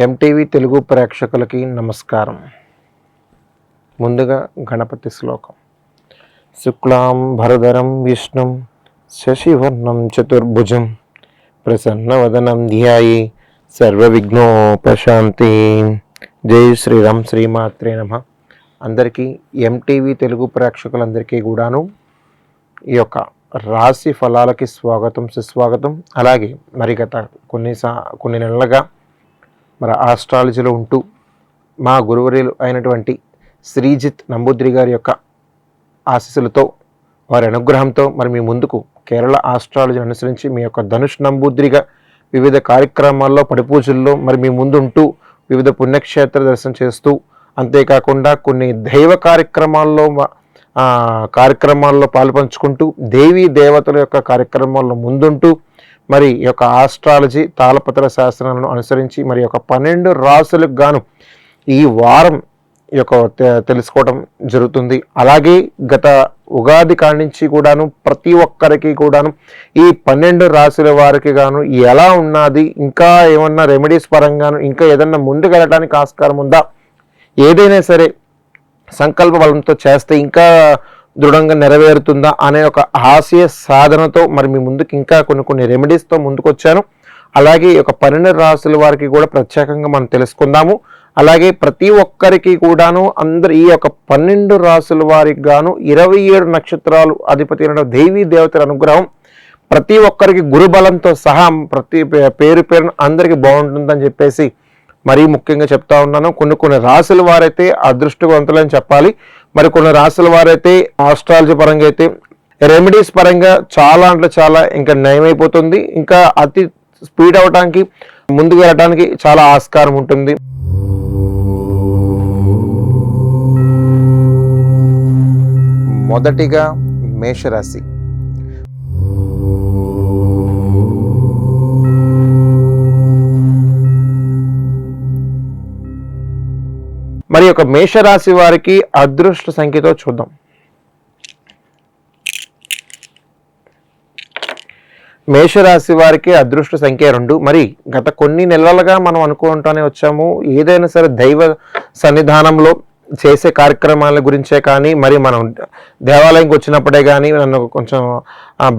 MTV Telugu ప్రేక్షకులకి నమస్కారం. ముందుగా గణపతి శ్లోకం. శుక్లాం భరధరం విష్ణుం శశివర్ణం చతుర్భుజం ప్రసన్నవదనం ధ్యాయే సర్వవిఘ్నోపశాంతి. జై శ్రీరామ్. శ్రీమాత్రే నమః. అందరికీ ఎంటీవీ తెలుగు ప్రేక్షకులందరికీ కూడాను ఈ యొక్క రాశి ఫలాలకి స్వాగతం, సుస్వాగతం. అలాగే మరి గత కొన్ని నెలలుగా మరి ఆస్ట్రాలజీలో ఉంటూ మా గురువర్యులు అయినటువంటి శ్రీజిత్ నంబూద్రి గారి యొక్క ఆశీస్సులతో, వారి అనుగ్రహంతో మరి మీ ముందుకు కేరళ ఆస్ట్రాలజీని అనుసరించి మీ యొక్క ధనుష్ నంబూద్రిగా వివిధ కార్యక్రమాల్లో, పడిపూజల్లో మరి మీ ముందు ఉంటూ వివిధ పుణ్యక్షేత్ర దర్శనం చేస్తూ, అంతేకాకుండా కొన్ని దైవ కార్యక్రమాల్లో పాలుపంచుకుంటూ, దేవీ దేవతల యొక్క కార్యక్రమాల్లో ముందుంటూ మరి ఈ యొక్క ఆస్ట్రాలజీ తాళపత్ర శాస్త్రాలను అనుసరించి మరి యొక్క 12 రాసులకు గాను ఈ వారం ఈ యొక్క తెలుసుకోవడం జరుగుతుంది. అలాగే గత ఉగాది కాడి నుంచి కూడాను ప్రతి ఒక్కరికి కూడాను ఈ 12 రాశుల వారికి గాను ఎలా ఉన్నది, ఇంకా ఏమన్నా రెమెడీస్ పరంగాను ఇంకా ఏదన్నా ముందుకు వెళ్ళడానికి ఆస్కారం ఉందా, ఏదైనా సరే సంకల్ప బలంతో చేస్తే ఇంకా దృఢంగా నెరవేరుతుందా అనే ఒక ఆశయ సాధనతో మరి మీ ముందుకు ఇంకా కొన్ని రెమెడీస్తో ముందుకు వచ్చాను. అలాగే ఈ యొక్క 12 రాశుల వారికి కూడా ప్రత్యేకంగా మనం తెలుసుకుందాము. అలాగే ప్రతి ఒక్కరికి కూడాను అందరు ఈ యొక్క 12 రాశుల వారికి గాను 27 నక్షత్రాలు అధిపతి అయిన దేవీ దేవతల అనుగ్రహం ప్రతి ఒక్కరికి గురుబలంతో సహా ప్రతి పేరును అందరికీ బాగుంటుందని చెప్పేసి మరీ ముఖ్యంగా చెప్తా ఉన్నాను. కొన్ని రాశుల వారైతే అదృష్టవంతులని చెప్పాలి. మరి కొన్ని రాశుల వారైతే ఆస్ట్రాలజీ పరంగా అయితే రెమెడీస్ పరంగా చాలా ఇంకా నయమైపోతుంది. ఇంకా అతి స్పీడ్ అవడానికి, ముందుకు వెళ్ళడానికి చాలా ఆస్కారం ఉంటుంది. మొదటిగా మేషరాశి. మరి ఒక మేషరాశి వారికి అదృష్ట సంఖ్యతో చూద్దాం. మేషరాశి వారికి అదృష్ట సంఖ్య 2. మరి గత కొన్ని నెలలుగా మనం అనుకుంటూనే వచ్చాము, ఏదైనా సరే దైవ సన్నిధానంలో చేసే కార్యక్రమాల గురించే కానీ, మరి మనం దేవాలయంకి వచ్చినప్పుడే కానీ, నన్ను కొంచెం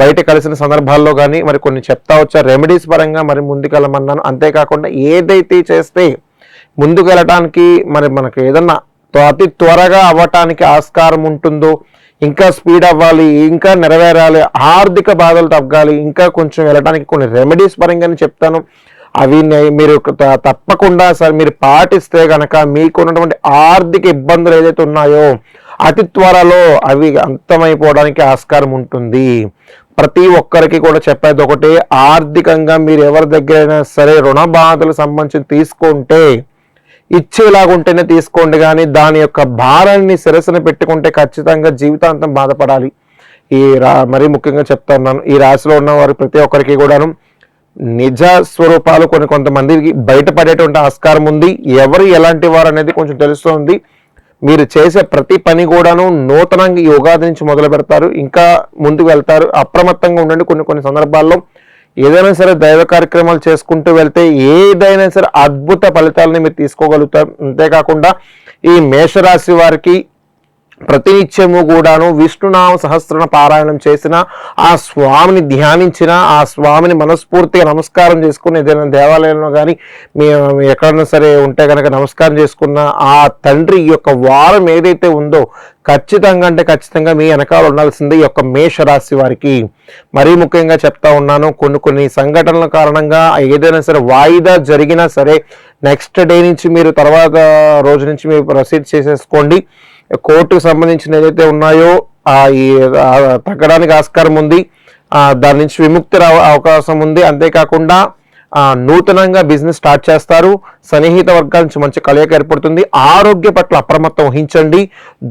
బయట కలిసిన సందర్భాల్లో కానీ మరి కొన్ని చెప్తా వచ్చా రెమెడీస్ పరంగా మరి ముందుకెళ్ళమన్నాను. అంతేకాకుండా ఏదైతే చేస్తే ముందుకు వెళ్ళటానికి మరి మనకు ఏదన్నా అతి త్వరగా అవ్వటానికి ఆస్కారం ఉంటుందో, ఇంకా స్పీడ్ అవ్వాలి, ఇంకా నెరవేరాలి, ఆర్థిక బాధలు తగ్గాలి, ఇంకా కొంచెం వెళ్ళడానికి కొన్ని రెమెడీస్ పరంగానే చెప్తాను. అవి మీరు తప్పకుండా సార్ మీరు పాటిస్తే కనుక మీకున్నటువంటి ఆర్థిక ఇబ్బందులు ఏదైతే ఉన్నాయో అతి త్వరలో అవి అంతమైపోవడానికి ఆస్కారం ఉంటుంది. ప్రతి ఒక్కరికి కూడా చెప్పేది ఒకటే, ఆర్థికంగా మీరు ఎవరి దగ్గరైనా సరే రుణ బాధలు సంబంధించి తీసుకుంటే ఇచ్చేలాగుంటేనే తీసుకోండి, కానీ దాని యొక్క భారాన్ని శిరస్సును పెట్టుకుంటే ఖచ్చితంగా జీవితాంతం బాధపడాలి. మరీ ముఖ్యంగా చెప్తా ఉన్నాను, ఈ రాశిలో ఉన్న వారు ప్రతి ఒక్కరికి కూడాను నిజ స్వరూపాలు కొంతమందికి బయటపడేటువంటి ఆస్కారం ఉంది. ఎవరు ఎలాంటి వారు అనేది కొంచెం తెలుస్తుంది. మీరు చేసే ప్రతి పని కూడాను నూతనంగా ఈ ఉగాది నుంచి మొదలు పెడతారు, ఇంకా ముందుకు వెళ్తారు. అప్రమత్తంగా ఉండండి. కొన్ని సందర్భాల్లో ఏదైనా సరే దైవ కార్యక్రమాలు చేసుకుంటూ వెళ్తే ఏదైనా సరే అద్భుత ఫలితాలని మీరు తీసుకోగలుగుతారు. అంతేకాకుండా ఈ మేషరాశి వారికి ప్రతినిత్యము కూడాను విష్ణునామ సహస్రనామ పారాయణం చేసిన, ఆ స్వామిని ధ్యానించిన, ఆ స్వామిని మనస్ఫూర్తిగా నమస్కారం చేసుకుని ఏదైనా దేవాలయంలో కానీ మీ ఎక్కడైనా సరే ఉంటే కనుక నమస్కారం చేసుకున్న ఆ తండ్రి ఈ యొక్క వారం ఏదైతే ఉందో ఖచ్చితంగా మీ వెనకాల ఉండాల్సింది ఈ యొక్క మేషరాశి వారికి. మరీ ముఖ్యంగా చెప్తా ఉన్నాను, కొన్ని సంఘటనల కారణంగా ఏదైనా సరే వాయిదా జరిగినా సరే నెక్స్ట్ డే నుంచి మీరు తర్వాత రోజు నుంచి మీరు ప్రొసీడ్ చేసేసుకోండి. కోర్టుకు సంబంధించిన ఏదైతే ఉన్నాయో తగ్గడానికి ఆస్కారం ఉంది, దాని నుంచి విముక్తి అవకాశం ఉంది. అంతేకాకుండా నూతనంగా బిజినెస్ స్టార్ట్ చేస్తారు. సన్నిహిత వర్గాల నుంచి మంచి కలయిక ఏర్పడుతుంది. ఆరోగ్య పట్ల అప్రమత్తం వహించండి.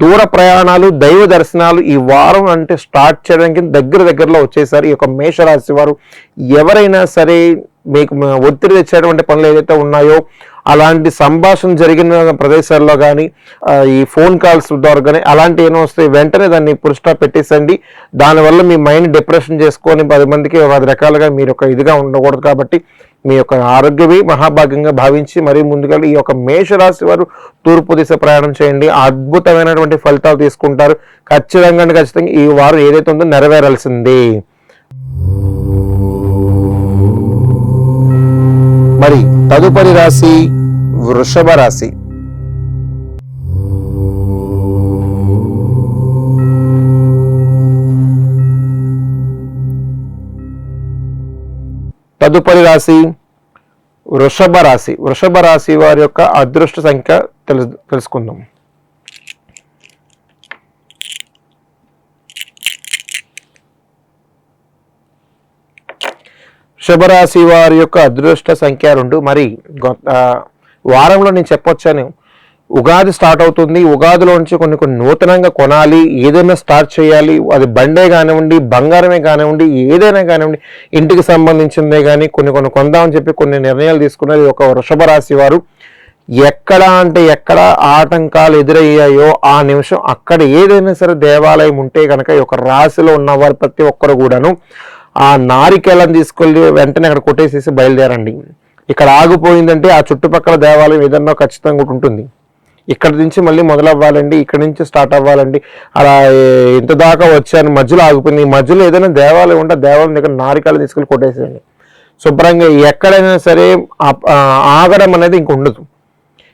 దూర ప్రయాణాలు, దైవ దర్శనాలు ఈ వారం అంటే స్టార్ట్ చేయడానికి దగ్గరలో వచ్చేసారు. ఈ యొక్క మేషరాశి వారు ఎవరైనా సరే మీకు ఒత్తిడి తెచ్చేటువంటి పనులు ఏదైతే ఉన్నాయో అలాంటి సంభాషణ జరిగిన ప్రదేశాల్లో కానీ, ఈ ఫోన్ కాల్స్ ద్వారా కానీ అలాంటి ఏమో వస్తే వెంటనే దాన్ని పురుషా పెట్టేసండి. దానివల్ల మీ మైండ్ డిప్రెషన్ చేసుకొని 10 మందికి 10 రకాలుగా మీరు ఒక ఇదిగా ఉండకూడదు. కాబట్టి మీ యొక్క ఆరోగ్యమే మహాభాగ్యంగా భావించి మరీ ముందుగా ఈ యొక్క మేషరాశి వారు తూర్పు దిశ ప్రయాణం చేయండి. అద్భుతమైనటువంటి ఫలితాలు తీసుకుంటారు. ఖచ్చితంగా ఈ వారం ఏదైతే ఉందో నెరవేరాల్సిందే. మరి తదుపరి రాశి వృషభ రాశి. తదుపరి రాశి వృషభ రాశి. వృషభ రాశి వారి యొక్క అదృష్ట సంఖ్య తెలుసుకుందాం. వృషభ రాశి వారి యొక్క అదృష్ట సంఖ్య 2. మరి వారంలో నేను చెప్పొచ్చాను, ఉగాది స్టార్ట్ అవుతుంది. ఉగాదిలో నుంచి కొన్ని నూతనంగా కొనాలి, ఏదైనా స్టార్ట్ చేయాలి. అది బండే కానివ్వండి, బంగారమే కానివ్వండి, ఏదైనా కానివ్వండి, ఇంటికి సంబంధించిందే కానీ కొన్ని కొందామని చెప్పి కొన్ని నిర్ణయాలు తీసుకున్నారు ఒక వృషభ రాశి వారు. ఎక్కడ ఆటంకాలు ఎదురయ్యాయో ఆ నిమిషం అక్కడ ఏదైనా సరే దేవాలయం ఉంటే కనుక ఈ యొక్క రాశిలో ఉన్నవారు ప్రతి ఒక్కరు కూడాను ఆ నారికేళ్ళని తీసుకెళ్ళి వెంటనే అక్కడ కొట్టేసేసి బయలుదేరండి. ఇక్కడ ఆగిపోయిందంటే ఆ చుట్టుపక్కల దేవాలయం ఏదన్నా ఖచ్చితంగా ఉంటుంది. ఇక్కడ నుంచి మళ్ళీ మొదలవ్వాలండి, ఇక్కడ నుంచి స్టార్ట్ అవ్వాలండి. అలా ఇంత దాకా వచ్చాను, మధ్యలో ఆగిపోయింది. మధ్యలో ఏదైనా దేవాలయం ఉంటే దేవాలయం దగ్గర నారికాలు తీసుకెళ్ళి కొట్టేసేయండి. శుభ్రంగా ఎక్కడైనా సరే ఆగడం అనేది ఇంక ఉండదు.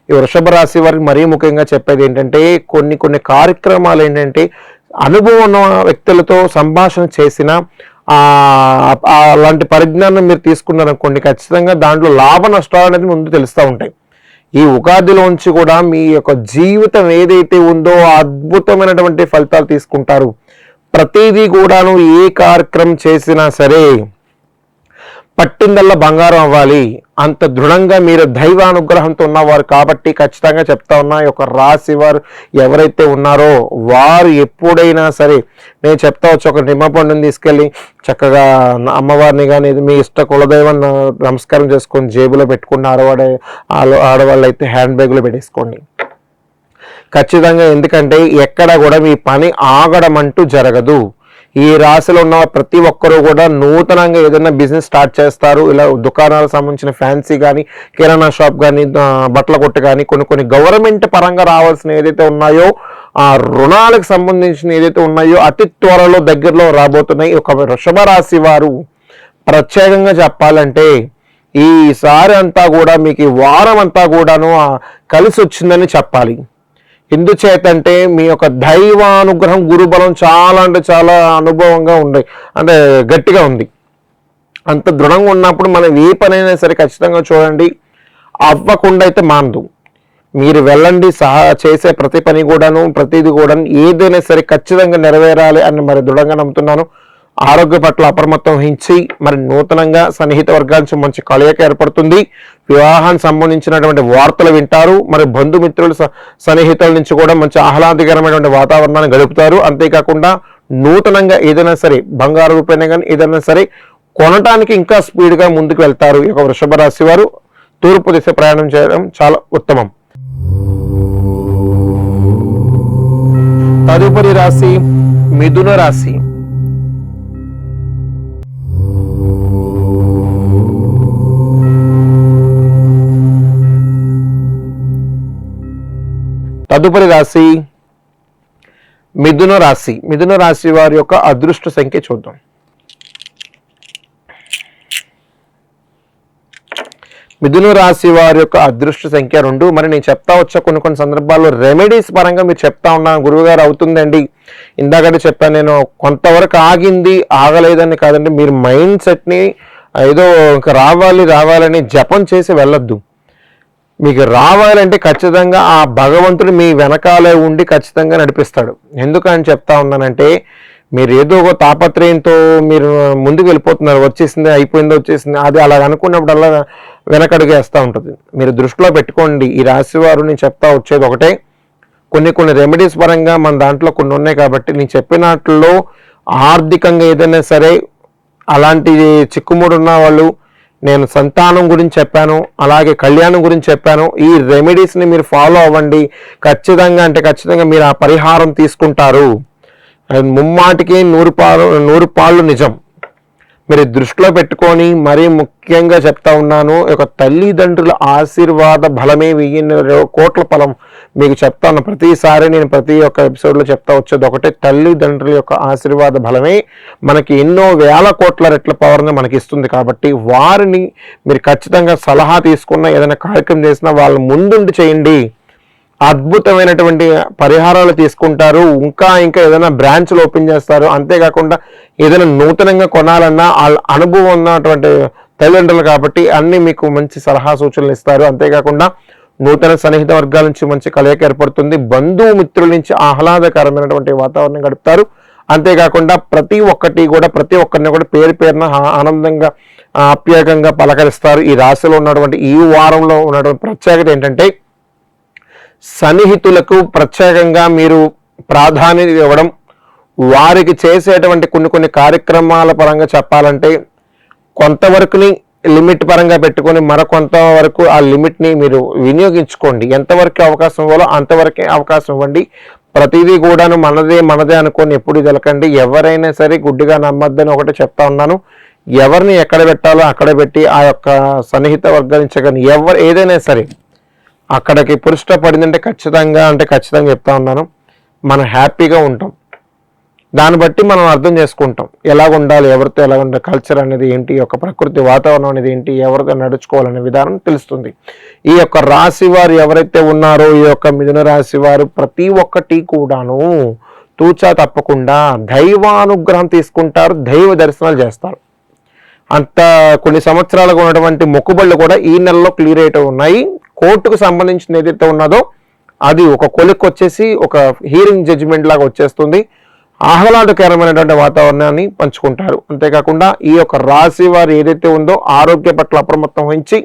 ఈ వృషభ రాశి వారికి మరీ ముఖ్యంగా చెప్పేది ఏంటంటే కొన్ని కార్యక్రమాలు ఏంటంటే అనుభవం ఉన్న వ్యక్తులతో సంభాషణ చేసిన అలాంటి పరిజ్ఞానం మీరు తీసుకున్నారనుకోండి, ఖచ్చితంగా దాంట్లో లాభ నష్టాలు అనేది ముందు తెలుస్తూ ఉంటాయి. ఈ ఉగాదిలోంచి కూడా మీ యొక్క జీవితం ఏదైతే ఉందో అద్భుతమైనటువంటి ఫలితాలు తీసుకుంటారు. ప్రతిదీ కూడాను ఏ కార్యక్రమం చేసినా సరే పట్టిందల్లా బంగారం అవ్వాలి, అంత దృఢంగా మీరు దైవానుగ్రహంతో ఉన్నవారు కాబట్టి ఖచ్చితంగా చెప్తా ఉన్నా, ఈ యొక్క రాశి వారు ఎవరైతే ఉన్నారో వారు ఎప్పుడైనా సరే నేను చెప్తా వచ్చి ఒక నిమ్మ పండుని తీసుకెళ్ళి చక్కగా అమ్మవారిని కానీ మీ ఇష్ట కులదైవాన్ని నమస్కారం చేసుకొని జేబులో పెట్టుకుని ఆడవాళ్ళు అయితే హ్యాండ్ బ్యాగ్లో పెట్టేసుకోండి ఖచ్చితంగా. ఎందుకంటే ఎక్కడ కూడా మీ పని ఆగడం అంటూ జరగదు. ఈ రాశిలో ఉన్న ప్రతి ఒక్కరూ కూడా నూతనంగా ఏదైనా బిజినెస్ స్టార్ట్ చేస్తారు. ఇలా దుకాణాలకు సంబంధించిన ఫ్యాన్సీ కానీ, కిరాణా షాప్ కానీ, బట్టల కొట్టు కానీ, కొన్ని గవర్నమెంట్ పరంగా రావాల్సిన ఏదైతే ఉన్నాయో ఆ రుణాలకు సంబంధించిన ఏదైతే ఉన్నాయో అతి త్వరలో దగ్గరలో రాబోతున్నాయి. ఒక వృషభ రాశి వారు ప్రత్యేకంగా చెప్పాలంటే ఈసారి అంతా కూడా మీకు ఈ వారం అంతా కూడాను కలిసి వచ్చిందని చెప్పాలి. ఎందుచేతంటే మీ యొక్క దైవానుగ్రహం గురుబలం చాలా అంటే చాలా అనుభవంగా ఉంది, అంటే గట్టిగా ఉంది. అంత దృఢంగా ఉన్నప్పుడు మనం ఏ పనైనా సరే ఖచ్చితంగా చూడండి, అవ్వకుండా అయితే మానదు. మీరు వెళ్ళండి, చేసే ప్రతి పని కూడాను ప్రతిదీ కూడా ఏదైనా సరే ఖచ్చితంగా నెరవేరాలి అని మరి దృఢంగా నమ్ముతున్నాను. ఆరోగ్య పట్ల అప్రమత్తం వహించి మరి నూతనంగా సన్నిహిత వర్గాల నుంచి మంచి కలయిక ఏర్పడుతుంది. వివాహానికి సంబంధించినటువంటి వార్తలు వింటారు. మరి బంధుమిత్రులు సన్నిహితుల నుంచి కూడా మంచి ఆహ్లాదకరమైనటువంటి వాతావరణాన్ని గడుపుతారు. అంతేకాకుండా నూతనంగా ఏదైనా సరే బంగారు రూపేణ కానీ ఏదైనా సరే కొనటానికి ఇంకా స్పీడ్గా ముందుకు వెళ్తారు. ఈ యొక్క వృషభ రాశి వారు తూర్పు దిశ ప్రయాణం చేయడం చాలా ఉత్తమం. తదుపరి రాశి మిథున రాశి. తదుపరి రాశి మిథున రాశి. మిథున రాశి వారి యొక్క అదృష్ట సంఖ్య చూద్దాం. మిథున రాశి వారి యొక్క అదృష్ట సంఖ్య 2. మరి నేను చెప్తా వచ్చా కొన్ని సందర్భాల్లో రెమెడీస్ పరంగా మీరు చెప్తా ఉన్నాను, గురువుగారు అవుతుందండి. ఇందాకంటే చెప్పాను నేను, కొంతవరకు ఆగింది ఆగలేదని కాదండి. మీరు మైండ్ సెట్ని ఏదో ఇంకా రావాలని జపం చేసి వెళ్ళొద్దు. మీకు రావాలంటే ఖచ్చితంగా ఆ భగవంతుడు మీ వెనకాలే ఉండి ఖచ్చితంగా నడిపిస్తాడు. ఎందుకని చెప్తా ఉన్నానంటే మీరు ఏదో ఒక తాపత్రయంతో మీరు ముందుకు వెళ్ళిపోతున్నారు, వచ్చేసింది వచ్చేసింది అది అలా అనుకున్నప్పుడల్లా వెనకడుగు వేస్తూ ఉంటుంది. మీరు దృష్టిలో పెట్టుకోండి. ఈ రాశి వారు నేను చెప్తా వచ్చేది ఒకటే, కొన్ని రెమెడీస్ పరంగా మన దాంట్లో కొన్ని ఉన్నాయి కాబట్టి నేను చెప్పినట్లో ఆర్థికంగా ఏదైనా సరే అలాంటి చిక్కుముడు ఉన్న వాళ్ళు, నేను సంతానం గురించి చెప్పాను, అలాగే కళ్యాణం గురించి చెప్పాను. ఈ రెమెడీస్ని మీరు ఫాలో అవ్వండి. ఖచ్చితంగా మీరు ఆ పరిహారం తీసుకుంటారు. ముమ్మాటికి 100 పాళ్ళు నిజం. మీరు దృష్టిలో పెట్టుకొని మరీ ముఖ్యంగా చెప్తా ఉన్నాను, ఒక తల్లిదండ్రుల ఆశీర్వాద బలమే 1000 కోట్ల ఫలం. మీకు చెప్తా ఉన్న ప్రతిసారి నేను ప్రతి ఒక్క ఎపిసోడ్లో చెప్తా వచ్చేది ఒకటే, తల్లిదండ్రుల యొక్క ఆశీర్వాద బలమే మనకి ఎన్నో వేల కోట్ల రెట్ల పవర్ని మనకి ఇస్తుంది. కాబట్టి వారిని మీరు ఖచ్చితంగా సలహా తీసుకున్న ఏదైనా కార్యక్రమం చేసినా వాళ్ళ ముందుండి చేయండి, అద్భుతమైనటువంటి పరిహారాలు తీసుకుంటారు. ఇంకా ఏదైనా బ్రాంచ్లు ఓపెన్ చేస్తారు. అంతేకాకుండా ఏదైనా నూతనంగా కొనాలన్నా అనుభవం ఉన్నటువంటి తల్లిదండ్రులు కాబట్టి అన్ని మీకు మంచి సలహా సూచనలు ఇస్తారు. అంతేకాకుండా నూతన సన్నిహిత వర్గాల నుంచి మంచి కలయిక ఏర్పడుతుంది. బంధుమిత్రుల నుంచి ఆహ్లాదకరమైనటువంటి వాతావరణం గడుపుతారు. అంతేకాకుండా ప్రతి ఒక్కరిని కూడా పేరు పేరున ఆనందంగా ఆప్యాయంగా పలకరిస్తారు. ఈ రాశిలో ఉన్నటువంటి ఈ వారంలో ఉన్నటువంటి ప్రత్యేకత ఏంటంటే, సన్నిహితులకు ప్రత్యేకంగా మీరు ప్రాధాన్యత ఇవ్వడం, వారికి చేసేటువంటి కొన్ని కార్యక్రమాల పరంగా చెప్పాలంటే కొంతవరకుని లిమిట్ పరంగా పెట్టుకొని మరికొంతవరకు ఆ లిమిట్ని మీరు వినియోగించుకోండి. ఎంతవరకు అవకాశం ఇవ్వాలో అంతవరకే అవకాశం ఇవ్వండి. ప్రతిదీ కూడాను మనదే అనుకొని ఎప్పుడు తెలకండి. ఎవరైనా సరే గుడ్డిగా నమ్మద్దని ఒకటి చెప్తా ఉన్నాను. ఎవరిని ఎక్కడ పెట్టాలో అక్కడ పెట్టి ఆ యొక్క సన్నిహిత వర్గాన్ని ఏదైనా సరే అక్కడికి పురుష్ట పడిందంటే ఖచ్చితంగా చెప్తా ఉన్నాను, మనం హ్యాపీగా ఉంటాం. దాన్ని బట్టి మనం అర్థం చేసుకుంటాం ఎలాగ ఉండాలి, ఎవరితో ఎలా ఉండాలి, కల్చర్ అనేది ఏంటి, యొక్క ప్రకృతి వాతావరణం అనేది ఏంటి, ఎవరితో నడుచుకోవాలనే విధానం తెలుస్తుంది. ఈ యొక్క రాశి వారు ఎవరైతే ఉన్నారో, ఈ యొక్క మిథున రాశి వారు ప్రతి ఒక్కటి కూడాను తూచా తప్పకుండా దైవానుగ్రహం తీసుకుంటారు, దైవ దర్శనాలు చేస్తారు. అంత కొన్ని సంవత్సరాలుగా ఉన్నటువంటి మొక్కుబళ్ళు కూడా ఈ నెలలో క్లియర్ అయితే ఉన్నాయి. కోర్టుకు సంబంధించిన ఏదైతే ఉన్నదో అది ఒక కొలిక్ వచ్చేసి ఒక హీరింగ్ జడ్జిమెంట్ లాగా వచ్చేస్తుంది. ఆహ్లాదకరమైనటువంటి వాతావరణాన్ని పంచుకుంటారు. అంతేకాకుండా ఈ యొక్క రాశి వారు ఏదైతే ఉందో ఆరోగ్య పట్ల అప్రమత్తం వహించి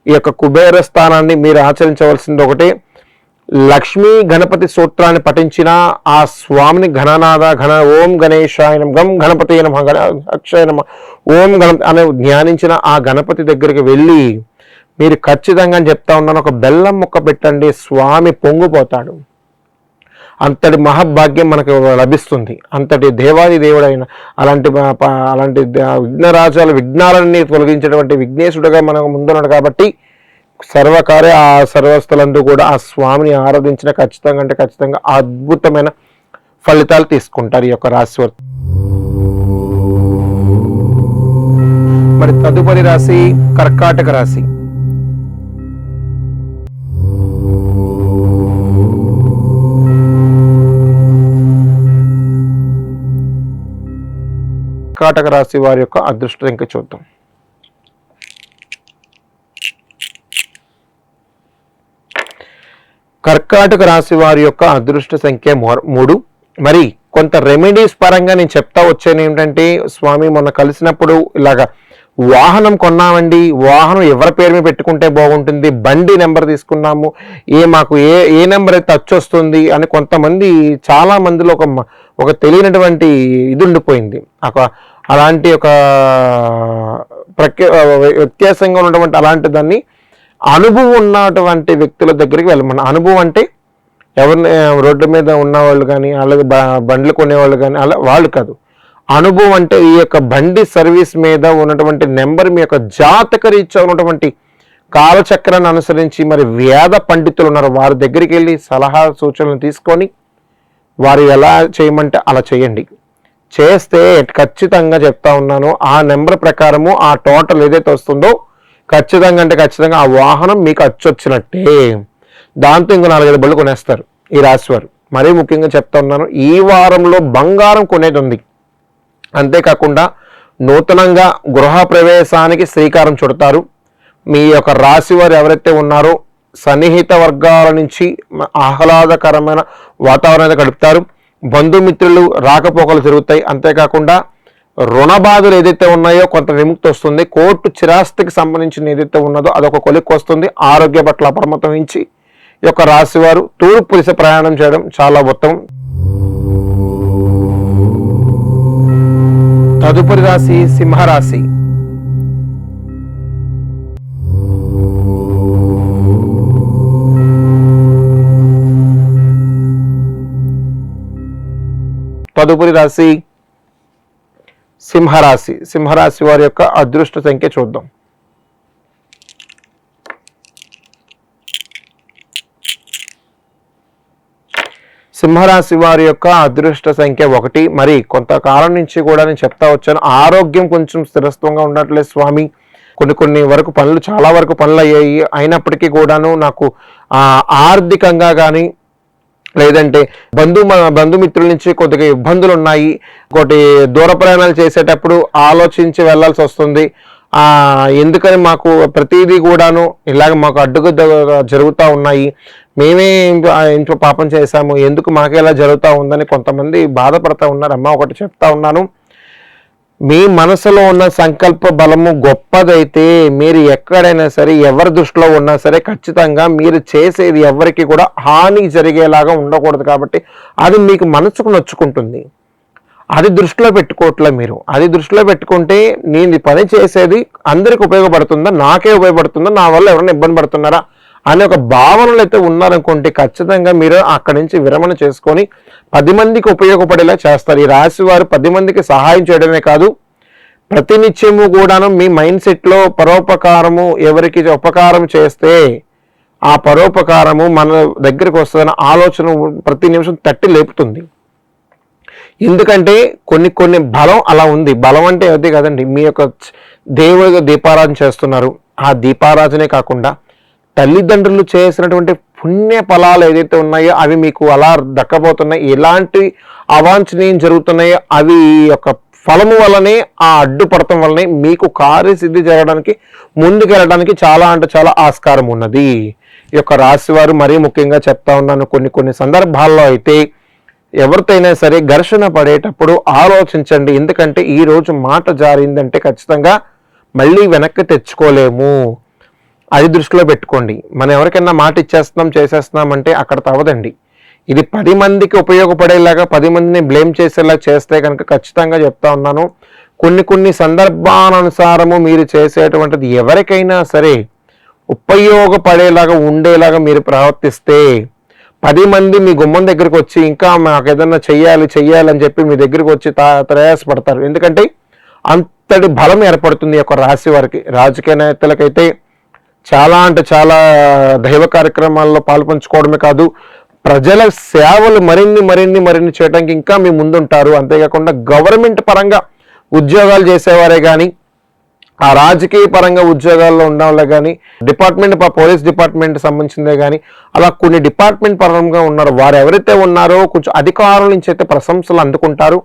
ఈ యొక్క కుబేర స్థానాన్ని మీరు ఆచరించవలసింది ఒకటే, లక్ష్మీ గణపతి సూత్రాన్ని పఠించిన ఆ స్వామిని ఓం గణేశాయ నమః, గం గణపతి నమః, అక్షయ నమః, ఓం అనే ధ్యానించిన ఆ గణపతి దగ్గరికి వెళ్ళి మీరు ఖచ్చితంగా చెప్తా ఉన్నాను, ఒక బెల్లం ముక్క పెట్టండి, స్వామి పొంగిపోతాడు. అంతటి మహద్భాగ్యం మనకు లభిస్తుంది. అంతటి దేవాది దేవుడైన అలాంటి విఘ్నరాజాల విఘ్నాలన్నీ తొలగించేటువంటి విఘ్నేశుడుగా మనకు ముందున్నాడు. కాబట్టి సర్వకార్య ఆ సర్వస్థలందు కూడా ఆ స్వామిని ఆరాధించిన ఖచ్చితంగా అద్భుతమైన ఫలితాలు తీసుకుంటారు ఈ యొక్క రాశి వారు. మరి తదుపరి రాశి కర్కాటక రాశి. కర్కాటక రాశి వారి యొక్క అదృష్టం ఇంకా చూద్దాం. కర్కాటక రాశి వారి యొక్క అదృష్ట సంఖ్య 3. మరి కొంత రెమెడీస్ పరంగా నేను చెప్తా వచ్చాను ఏంటంటే, స్వామి మొన్న కలిసినప్పుడు ఇలాగా వాహనం కొన్నామండి, వాహనం ఎవరి పేరు మీద పెట్టుకుంటే బాగుంటుంది, బండి నెంబర్ తీసుకున్నాము, మాకు ఏ నెంబర్ అయితే వస్తుంది అని కొంతమంది చాలా మందిలో ఒక తెలియనటువంటి ఇది ఉండిపోయింది. అలాంటి ఒక వ్యత్యాసంగా ఉన్నటువంటి అలాంటి దాన్ని అనుభవం ఉన్నటువంటి వ్యక్తుల దగ్గరికి వెళ్ళమన్న. అనుభవం అంటే ఎవరిని రోడ్డు మీద ఉన్నవాళ్ళు కానీ అలాగే బండ్లు కొనేవాళ్ళు కానీ అలా వాళ్ళు కాదు. అనుభవం అంటే ఈ యొక్క బండి సర్వీస్ మీద ఉన్నటువంటి నెంబర్, మీ యొక్క జాతక రీత్యా ఉన్నటువంటి కాలచక్రాన్ని అనుసరించి మరి వేద పండితులు ఉన్నారు, వారి దగ్గరికి వెళ్ళి సలహా సూచనలు తీసుకొని వారు ఎలా చేయమంటే అలా చేయండి. చేస్తే ఖచ్చితంగా చెప్తా ఉన్నాను, ఆ నెంబర్ ప్రకారము ఆ టోటల్ ఏదైతే వస్తుందో ఖచ్చితంగా ఆ వాహనం మీకు అచ్చొచ్చినట్టే. దాంతో ఇంకో 4-5 బళ్ళు కొనేస్తారు ఈ రాశివారు. మరీ ముఖ్యంగా చెప్తా ఉన్నాను, ఈ వారంలో బంగారం కొనేది ఉంది. అంతేకాకుండా నూతనంగా గృహ ప్రవేశానికి శ్రీకారం చుడతారు. మీ యొక్క రాశివారు ఎవరైతే ఉన్నారో సన్నిహిత వర్గాల నుంచి ఆహ్లాదకరమైన వాతావరణాన్ని గడుపుతారు. బంధుమిత్రులు రాకపోకలు జరుగుతాయి. అంతేకాకుండా రుణ బాధలు ఏదైతే ఉన్నాయో కొంత విముక్తి వస్తుంది. కోర్టు చిరాస్తికి సంబంధించిన ఏదైతే ఉన్నదో అదొక కొలిక్కి వస్తుంది. ఆరోగ్య పట్ల అప్రమత్తం వహించి ఈ యొక్క రాశి వారు తూర్పు దిశ ప్రయాణం చేయడం చాలా ఉత్తమం. తదుపరి రాశి సింహరాశి. సింహరాశి వారి యొక్క అదృష్ట సంఖ్య చూద్దాం. సింహరాశి వారి యొక్క అదృష్ట సంఖ్య 1. మరి కొంతకాలం నుంచి కూడా నేను చెప్తా వచ్చాను, ఆరోగ్యం కొంచెం స్థిరత్వంగా ఉండట్లేదు స్వామి, కొన్ని వరకు పనులు, చాలా వరకు పనులు అయ్యాయి, అయినప్పటికీ కూడాను నాకు ఆర్థికంగా కానీ లేదంటే బంధుమిత్రుల నుంచి కొద్దిగా ఇబ్బందులు ఉన్నాయి, ఇంకోటి దూర ప్రయాణాలు చేసేటప్పుడు ఆలోచించి వెళ్ళాల్సి వస్తుంది, ఎందుకని మాకు ప్రతిదీ కూడాను ఇలాగ మాకు అడ్డుగా జరుగుతూ ఉన్నాయి, మేమే ఇంట్లో పాపం చేశాము, ఎందుకు మాకే ఇలా జరుగుతూ ఉందని కొంతమంది బాధపడతా ఉన్నారు. అమ్మ, ఒకటి చెప్తా ఉన్నాను, మీ మనసులో ఉన్న సంకల్ప బలము గొప్పదైతే మీరు ఎక్కడైనా సరే, ఎవరి దృష్టిలో ఉన్నా సరే, ఖచ్చితంగా మీరు చేసేది ఎవరికి కూడా హాని జరిగేలాగా ఉండకూడదు. కాబట్టి అది మీకు మనసుకు నొచ్చుకుంటుంది, అది దృష్టిలో పెట్టుకోవట్లే. మీరు అది దృష్టిలో పెట్టుకుంటే నేను పని చేసేది అందరికి ఉపయోగపడుతుందా, నాకే ఉపయోగపడుతుందా, నా వల్ల ఎవరైనా ఇబ్బంది పడుతున్నారా అనే ఒక భావనలు అయితే ఉన్నారనుకుంటే ఖచ్చితంగా మీరు అక్కడి నుంచి విరమణ చేసుకొని 10 మందికి ఉపయోగపడేలా చేస్తారు. ఈ రాశి వారు 10 మందికి సహాయం చేయడమే కాదు, ప్రతినిత్యము కూడాను మీ మైండ్ సెట్లో పరోపకారము, ఎవరికి ఉపకారం చేస్తే ఆ పరోపకారము మన దగ్గరికి వస్తుందన్న ఆలోచన ప్రతి నిమిషం తట్టి లేపుతుంది. ఎందుకంటే కొన్ని బలం అలా ఉంది. బలం అంటే అదే కదండి, మీ యొక్క దేవుడిగా దీపారాధన చేస్తున్నారు, ఆ దీపారాధనే కాకుండా తల్లిదండ్రులు చేసినటువంటి పుణ్య ఫలాలు ఏదైతే ఉన్నాయో అవి మీకు అలా దక్కబోతున్నాయి. ఎలాంటి అవాంఛనీయం జరుగుతున్నాయో అవి యొక్క ఫలము వల్లనే, ఆ అడ్డుపడటం వల్లనే మీకు కార్యసిద్ధి జరగడానికి, ముందుకెళ్ళడానికి చాలా అంటే చాలా ఆస్కారం ఉన్నది. ఈ యొక్క రాశి వారు మరీ ముఖ్యంగా చెప్తా ఉన్నాను, కొన్ని సందర్భాల్లో అయితే ఎవరితో అయినా సరే ఘర్షణ పడేటప్పుడు ఆలోచించండి. ఎందుకంటే ఈరోజు మాట జారిందంటే ఖచ్చితంగా మళ్ళీ వెనక్కి తెచ్చుకోలేము, అది దృష్టిలో పెట్టుకోండి. మనం ఎవరికైనా మాట ఇచ్చేస్తున్నాం, చేసేస్తున్నాం అంటే అక్కడ తవ్వదండి. ఇది 10 మందికి ఉపయోగపడేలాగా, 10 మందిని బ్లేమ్ చేసేలా చేస్తే కనుక ఖచ్చితంగా చెప్తా ఉన్నాను, కొన్ని సందర్భానుసారము మీరు చేసేటువంటిది ఎవరికైనా సరే ఉపయోగపడేలాగా ఉండేలాగా మీరు ప్రవర్తిస్తే 10 మంది మీ గుమ్మం దగ్గరికి వచ్చి ఇంకా మాకు ఏదన్నా చెయ్యాలి అని చెప్పి మీ దగ్గరికి వచ్చి ప్రయాసపడతారు. ఎందుకంటే అంతటి బలం ఏర్పడుతుంది ఈ యొక్క రాశి వారికి. రాజకీయ నేతలకైతే చాలా అంటే చాలా దైవ కార్యక్రమాల్లో పాల్పంచుకోవడమే కాదు, ప్రజల సేవలు మరిన్ని చేయడానికి ఇంకా మీ ముందుంటారు. అంతేకాకుండా గవర్నమెంట్ పరంగా ఉద్యోగాలు చేసేవారే కానీ, ఆ రాజకీయ పరంగా ఉద్యోగాల్లో ఉండవాళ్ళే కానీ, పోలీస్ డిపార్ట్మెంట్ సంబంధించిందే కానీ, అలా కొన్ని డిపార్ట్మెంట్ పరంగా ఉన్నారు, వారు ఎవరైతే ఉన్నారో కొంచెం అధికారుల నుంచి అయితే ప్రశంసలు అందుకుంటారు.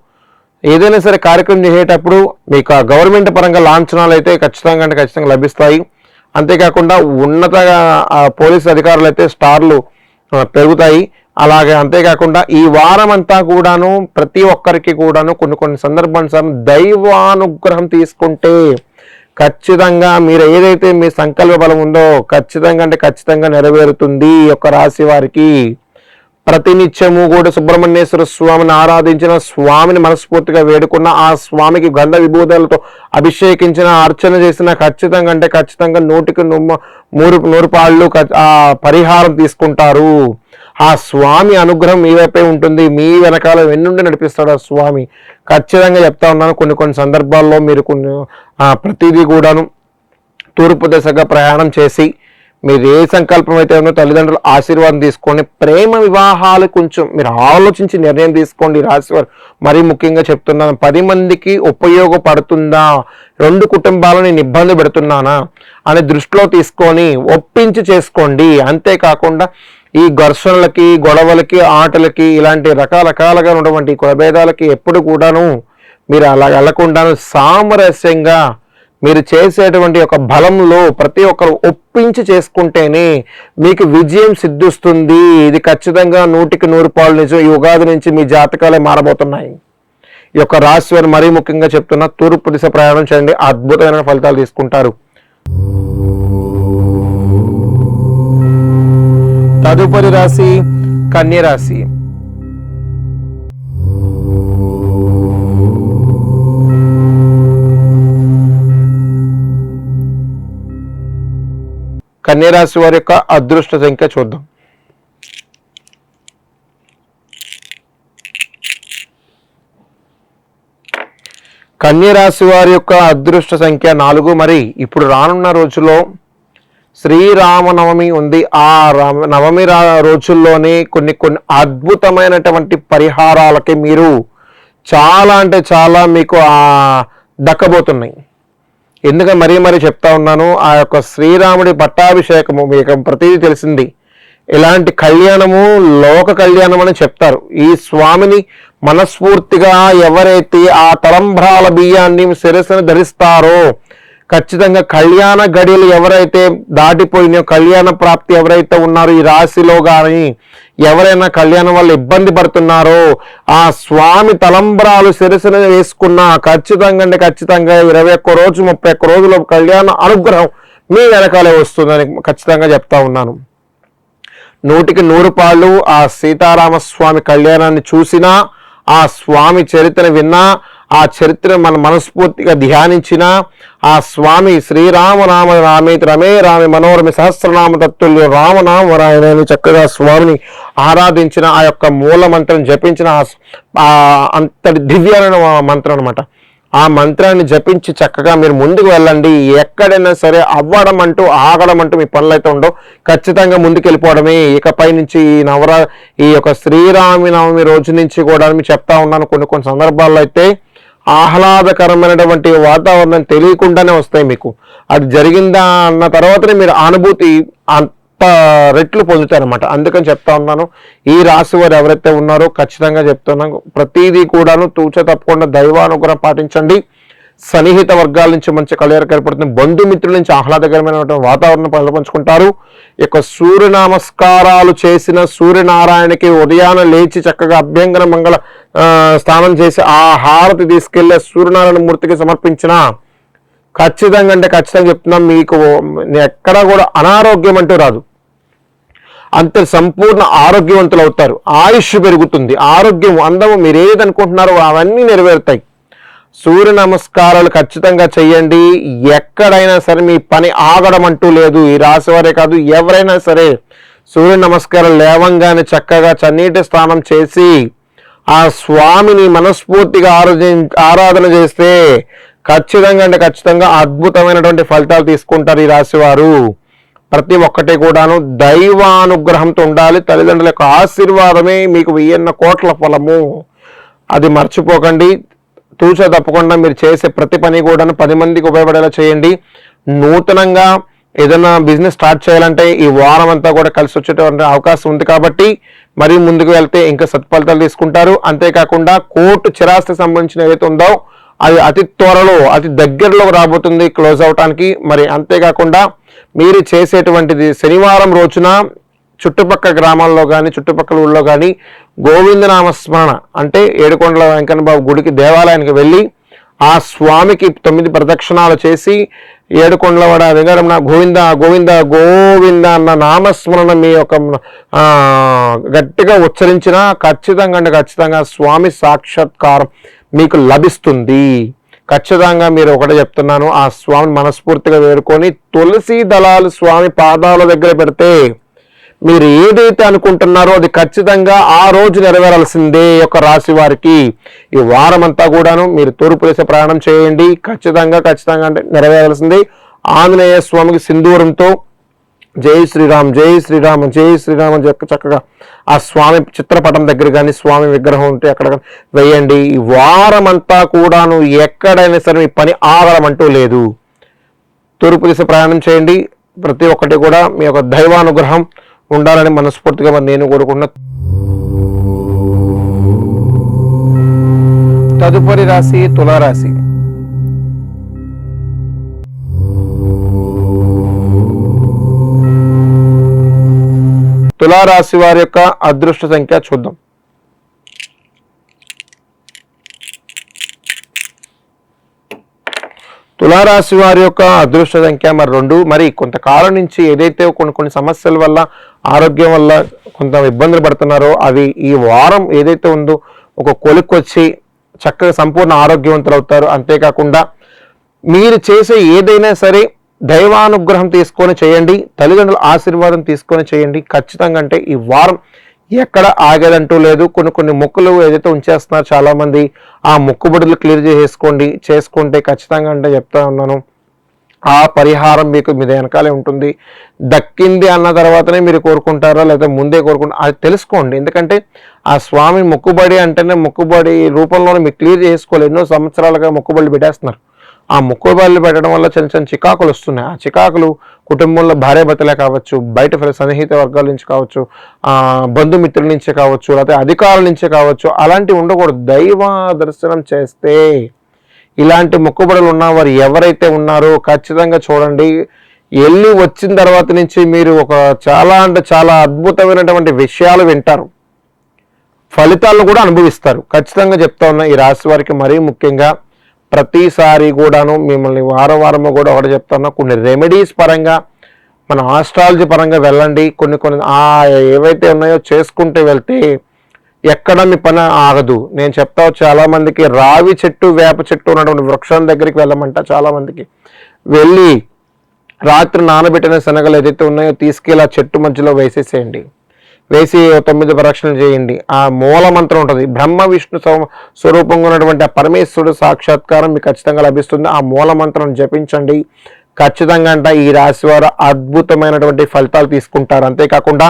ఏదైనా సరే కార్యక్రమం చేసేటప్పుడు మీకు ఆ గవర్నమెంట్ పరంగా లాంఛనాలు అయితే ఖచ్చితంగా లభిస్తాయి. అంతేకాకుండా ఉన్నతగా పోలీసు అధికారులు అయితే స్టార్లు పెరుగుతాయి. అలాగే అంతేకాకుండా ఈ వారం అంతా కూడాను ప్రతి ఒక్కరికి కూడాను కొన్ని సందర్భానుసారం దైవానుగ్రహం తీసుకుంటే ఖచ్చితంగా మీరు ఏదైతే మీ సంకల్ప బలం ఉందో ఖచ్చితంగా నెరవేరుతుంది. ఈ యొక్క రాశి వారికి ప్రతినిత్యము కూడా సుబ్రహ్మణ్యేశ్వర స్వామిని ఆరాధించిన, స్వామిని మనస్ఫూర్తిగా వేడుకున్న, ఆ స్వామికి గంధ విభూతాలతో అభిషేకించిన, అర్చన చేసిన ఖచ్చితంగా 100కి 100 పాళ్ళు ఆ పరిహారం తీసుకుంటారు. ఆ స్వామి అనుగ్రహం మీ వైపే ఉంటుంది, మీ వెనకాల వెన్నుండి నడిపిస్తాడు ఆ స్వామి. ఖచ్చితంగా చెప్తా ఉన్నాను, కొన్ని సందర్భాల్లో మీరు ప్రతిదీ కూడాను తూర్పు దిశగా ప్రయాణం చేసి మీరు ఏ సంకల్పం అయితే ఉందో తల్లిదండ్రుల ఆశీర్వాదం తీసుకోండి. ప్రేమ వివాహాలు కొంచెం మీరు ఆలోచించి నిర్ణయం తీసుకోండి. రాశివారు మరీ ముఖ్యంగా చెప్తున్నాను, 10 మందికి ఉపయోగపడుతుందా, 2 కుటుంబాలను నేను ఇబ్బంది పెడుతున్నానా అని దృష్టిలో తీసుకొని ఒప్పించి చేసుకోండి. అంతేకాకుండా ఈ ఘర్షణలకి, గొడవలకి, ఆటలకి, ఇలాంటి రకరకాలుగా ఉన్నటువంటి కులభేదాలకి ఎప్పుడు కూడాను మీరు అలా వెళ్లకుండాను సామరస్యంగా మీరు చేసేటువంటి ఒక బలంలో ప్రతి ఒక్కరు ఒప్పించి చేసుకుంటేనే మీకు విజయం సిద్ధిస్తుంది. ఇది ఖచ్చితంగా 100కి 100 పాలు నిజం. ఈ ఉగాది నుంచి మీ జాతకాలే మారబోతున్నాయి. ఈ యొక్క రాశి వారు మరీ ముఖ్యంగా చెప్తున్నా, తూర్పు దిశ ప్రయాణం చేయండి, అద్భుతమైన ఫలితాలు తీసుకుంటారు. తదుపరి రాశి కన్య రాశి. కన్యరాశి వారి యొక్క అదృష్ట సంఖ్య చూద్దాం. కన్య రాశి వారి యొక్క అదృష్ట సంఖ్య 4. మరి ఇప్పుడు రానున్న రోజుల్లో శ్రీరామనవమి ఉంది. ఆ నవమి రోజుల్లోనే కొన్ని అద్భుతమైనటువంటి పరిహారాలకి మీరు చాలా అంటే చాలా మీకు దక్కబోతున్నాయి. ఎందుకంటే మరీ చెప్తా ఉన్నాను, ఆ యొక్క శ్రీరాముడి పట్టాభిషేకము మీకు ప్రతిదీ తెలిసింది. ఇలాంటి కళ్యాణము లోక కళ్యాణం అని చెప్తారు. ఈ స్వామిని మనస్ఫూర్తిగా ఎవరైతే ఆ తలంబ్రాల బియ్యాన్ని శిరస్సును ధరిస్తారో ఖచ్చితంగా కళ్యాణ గడియలు ఎవరైతే దాటిపోయినాయో, కళ్యాణ ప్రాప్తి ఎవరైతే ఉన్నారో ఈ రాశిలో కానీ ఎవరైనా కళ్యాణం వల్ల ఇబ్బంది పడుతున్నారో ఆ స్వామి తలంబ్రాలు శిరస్సును వేసుకున్నా ఖచ్చితంగా 21 రోజు 31 రోజుల కళ్యాణ అనుగ్రహం మీ వెనకాలే వస్తుందని ఖచ్చితంగా చెప్తా ఉన్నాను. 100కి 100 పాళ్ళు ఆ సీతారామస్వామి కళ్యాణాన్ని చూసినా, ఆ స్వామి చరిత్రను విన్నా, ఆ చరిత్రను మన మనస్ఫూర్తిగా ధ్యానించిన ఆ స్వామి శ్రీరామనామ రామేతి రమే రామే మనోరమి సహస్రనామ తత్తుల్యం రామనామరాయణని చక్కగా స్వామిని ఆరాధించిన ఆ యొక్క మూల మంత్రం జపించిన అంతటి దివ్యమైన మంత్రం అనమాట. ఆ మంత్రాన్ని జపించి చక్కగా మీరు ముందుకు వెళ్ళండి. ఎక్కడైనా సరే అవ్వడం అంటూ ఆగడం అంటూ మీ పనులు అయితే ఉండవు. ఖచ్చితంగా ముందుకు వెళ్ళిపోవడమే. ఇకపై నుంచి ఈ యొక్క శ్రీరామనవమి రోజు నుంచి కూడా మీకు చెప్తా ఉన్నాను, కొన్ని సందర్భాల్లో అయితే ఆహ్లాదకరమైనటువంటి వాతావరణం తెలియకుండానే వస్తాయి మీకు. అది జరిగిందా అన్న తర్వాతనే మీరు అనుభూతి అంత రెట్లు పొందుతారనమాట. అందుకని చెప్తా ఉన్నాను, ఈ రాశి వారు ఎవరైతే ఉన్నారో ఖచ్చితంగా చెప్తున్నాను, ప్రతిదీ కూడాను తూచ తప్పకుండా దైవానుగ్రహం పాటించండి. సన్నిహిత వర్గాల నుంచి మంచి కలయిక ఏర్పడుతుంది. బంధుమిత్రుల నుంచి ఆహ్లాదకరమైన వాతావరణం పంచుకుంటారు. ఇక సూర్య నమస్కారాలు చేసిన సూర్యనారాయణకి ఉదయాన్నే లేచి చక్కగా అభ్యంగన మంగళ స్నానం చేసి ఆ హారతి తీసుకెళ్లే సూర్యనారాయణ మూర్తికి సమర్పించిన ఖచ్చితంగా చెప్తున్నాం, మీకు ఎక్కడా కూడా అనారోగ్యం అంటూ రాదు. అంతే సంపూర్ణ ఆరోగ్యవంతులు అవుతారు. ఆయుష్ పెరుగుతుంది, ఆరోగ్యం, అందము, మీరు ఏది అనుకుంటున్నారో అవన్నీ నెరవేరుతాయి. సూర్య నమస్కారాలు ఖచ్చితంగా చెయ్యండి. ఎక్కడైనా సరే మీ పని ఆగడం అంటూ లేదు. ఈ రాశి వారే కాదు, ఎవరైనా సరే సూర్య నమస్కారాలు లేవంగానే చక్కగా చన్నీటి స్నానం చేసి ఆ స్వామిని మనస్ఫూర్తిగా ఆరాధన చేస్తే ఖచ్చితంగా అద్భుతమైనటువంటి ఫలితాలు తీసుకుంటారు ఈ రాశి వారు. ప్రతి ఒక్కటి కూడాను దైవానుగ్రహంతో ఉండాలి. తల్లిదండ్రుల యొక్క ఆశీర్వాదమే మీకు 1000 కోట్ల ఫలము. అది మర్చిపోకండి. తూచా తప్పకుండా మీరు చేసే ప్రతి పని కూడాను 10 మందికి ఉపయోగపడేలా చేయండి. నూతనంగా ఏదైనా బిజినెస్ స్టార్ట్ చేయాలంటే ఈ వారం అంతా కూడా కలిసి వచ్చేటువంటి అవకాశం ఉంది కాబట్టి మరీ ముందుకు వెళ్తే ఇంకా సత్ఫలితాలు తీసుకుంటారు. అంతేకాకుండా కోర్టు చిరాస్తి సంబంధించిన ఏదైతే ఉందో అది అతి త్వరలో అతి దగ్గరలో రాబోతుంది క్లోజ్ అవటానికి. మరి అంతేకాకుండా మీరు చేసేటువంటిది శనివారం రోజున చుట్టుపక్కల గ్రామాల్లో కానీ చుట్టుపక్కల ఊళ్ళో కానీ గోవిందనామస్మరణ అంటే ఏడుకొండల వెంకన్న బాబు గుడికి దేవాలయానికి వెళ్ళి ఆ స్వామికి 9 ప్రదక్షిణాలు చేసి ఏడుకొండలవాడ వెంకటరమణ గోవింద గోవింద గోవింద అన్న నామస్మరణ మీ యొక్క గట్టిగా ఉచ్చరించిన ఖచ్చితంగా స్వామి సాక్షాత్కారం మీకు లభిస్తుంది. ఖచ్చితంగా మీరు ఒకటే చెప్తున్నాను, ఆ స్వామిని మనస్ఫూర్తిగా వేడుకొని తులసి దళాలు స్వామి పాదాల దగ్గర పెడితే మీరు ఏదైతే అనుకుంటున్నారో అది ఖచ్చితంగా ఆ రోజు నెరవేరాల్సిందే. యొక్క రాశి వారికి ఈ వారం అంతా కూడాను మీరు తూర్పు దిశ ప్రయాణం చేయండి. ఖచ్చితంగా అంటే నెరవేరాల్సిందే. ఆంజనేయ స్వామికి సింధూరంతో జై శ్రీరామ్ జై శ్రీరామ్ జై శ్రీరామ్ అని చక్కగా ఆ స్వామి చిత్రపటం దగ్గర కానీ స్వామి విగ్రహం ఉంటే అక్కడ వేయండి. ఈ వారం అంతా కూడాను ఎక్కడైనా సరే మీ పని ఆగడం అంటూ లేదు. తూర్పు దిశ ప్రయాణం చేయండి. ప్రతి ఒక్కటి కూడా మీ యొక్క దైవానుగ్రహం ఉండాలని మనస్ఫూర్తిగా నేను కోరుకున్న. తదుపరి రాశి తులారాశి. తులారాశి వారి యొక్క అదృష్ట సంఖ్య చూద్దాం. తులారాశి వారి యొక్క అదృష్ట సంఖ్య 2. మరి కొంతకాలం నుంచి ఏదైతే కొన్ని సమస్యల వల్ల ఆరోగ్యం వల్ల కొంత ఇబ్బందులు పడుతున్నారో అవి ఈ వారం ఏదైతే ఉందో ఒక కొలిక్కొచ్చి చక్కగా సంపూర్ణ ఆరోగ్యవంతులు అవుతారు. అంతేకాకుండా మీరు చేసే ఏదైనా సరే దైవానుగ్రహం తీసుకొని చేయండి, తల్లిదండ్రుల ఆశీర్వాదం తీసుకొని చేయండి. ఖచ్చితంగా అంటే ఈ వారం ఎక్కడ ఆగేదంటూ లేదు. కొన్ని మొక్కులు ఏదైతే ఉంచేస్తున్నారో చాలామంది ఆ మొక్కుబడులు క్లియర్ చేసుకుంటే ఖచ్చితంగా అంటే చెప్తా ఉన్నాను, ఆ పరిహారం మీకు మీద వెనకాలే ఉంటుంది. దక్కింది అన్న తర్వాతనే మీరు కోరుకుంటారా లేదా ముందే కోరుకుంటారా అది తెలుసుకోండి. ఎందుకంటే ఆ స్వామి మొక్కుబడి అంటేనే మొక్కుబడి రూపంలోనే మీరు క్లియర్ చేసుకోవాలి. ఎన్నో సంవత్సరాలుగా మొక్కుబడులు పెట్టేస్తున్నారు. ఆ మొక్కుబడులు పెట్టడం వల్ల చిన్న చిన్న చికాకులు వస్తున్నాయి. ఆ చికాకులు కుటుంబంలో భార్యాభర్తలే కావచ్చు, బయట సన్నిహిత వర్గాల నుంచి కావచ్చు, బంధుమిత్రుల నుంచి కావచ్చు, లేకపోతే అధికారుల నుంచి కావచ్చు, అలాంటివి ఉండకూడదు. దైవ దర్శనం చేస్తే ఇలాంటి మొక్కుబడులు ఉన్నవారు ఎవరైతే ఉన్నారో ఖచ్చితంగా చూడండి, వెళ్ళి వచ్చిన తర్వాత నుంచి మీరు ఒక చాలా అంటే చాలా అద్భుతమైనటువంటి విషయాలు వింటారు, ఫలితాలను కూడా అనుభవిస్తారు. ఖచ్చితంగా చెప్తా ఉన్నా ఈ రాశి వారికి మరీ ముఖ్యంగా ప్రతిసారి కూడాను మిమ్మల్ని వారం కూడా ఒకటి చెప్తా ఉన్నా, కొన్ని రెమెడీస్ పరంగా మన ఆస్ట్రాలజీ పరంగా వెళ్ళండి. కొన్ని ఏవైతే ఉన్నాయో చేసుకుంటూ వెళ్తే ఎక్కడ మీ పని ఆగదు. నేను చెప్తా చాలామందికి రావి చెట్టు వేప చెట్టు ఉన్నటువంటి వృక్షం దగ్గరికి వెళ్ళమంట. చాలామందికి వెళ్ళి రాత్రి నానబెట్టిన శనగలు ఏదైతే ఉన్నాయో తీసుకెళ్ళి ఆ చెట్టు మధ్యలో వేసేసేయండి. వేసి 9 ప్రదక్షిణలు చేయండి. ఆ మూల మంత్రం ఉంటుంది, బ్రహ్మ విష్ణు స్వరూపంగా ఉన్నటువంటి ఆ పరమేశ్వరుడు సాక్షాత్కారం మీకు ఖచ్చితంగా లభిస్తుంది. ఆ మూల మంత్రం జపించండి. ఖచ్చితంగా అంటే ఈ రాశి వారు అద్భుతమైనటువంటి ఫలితాలు తీసుకుంటారు. అంతేకాకుండా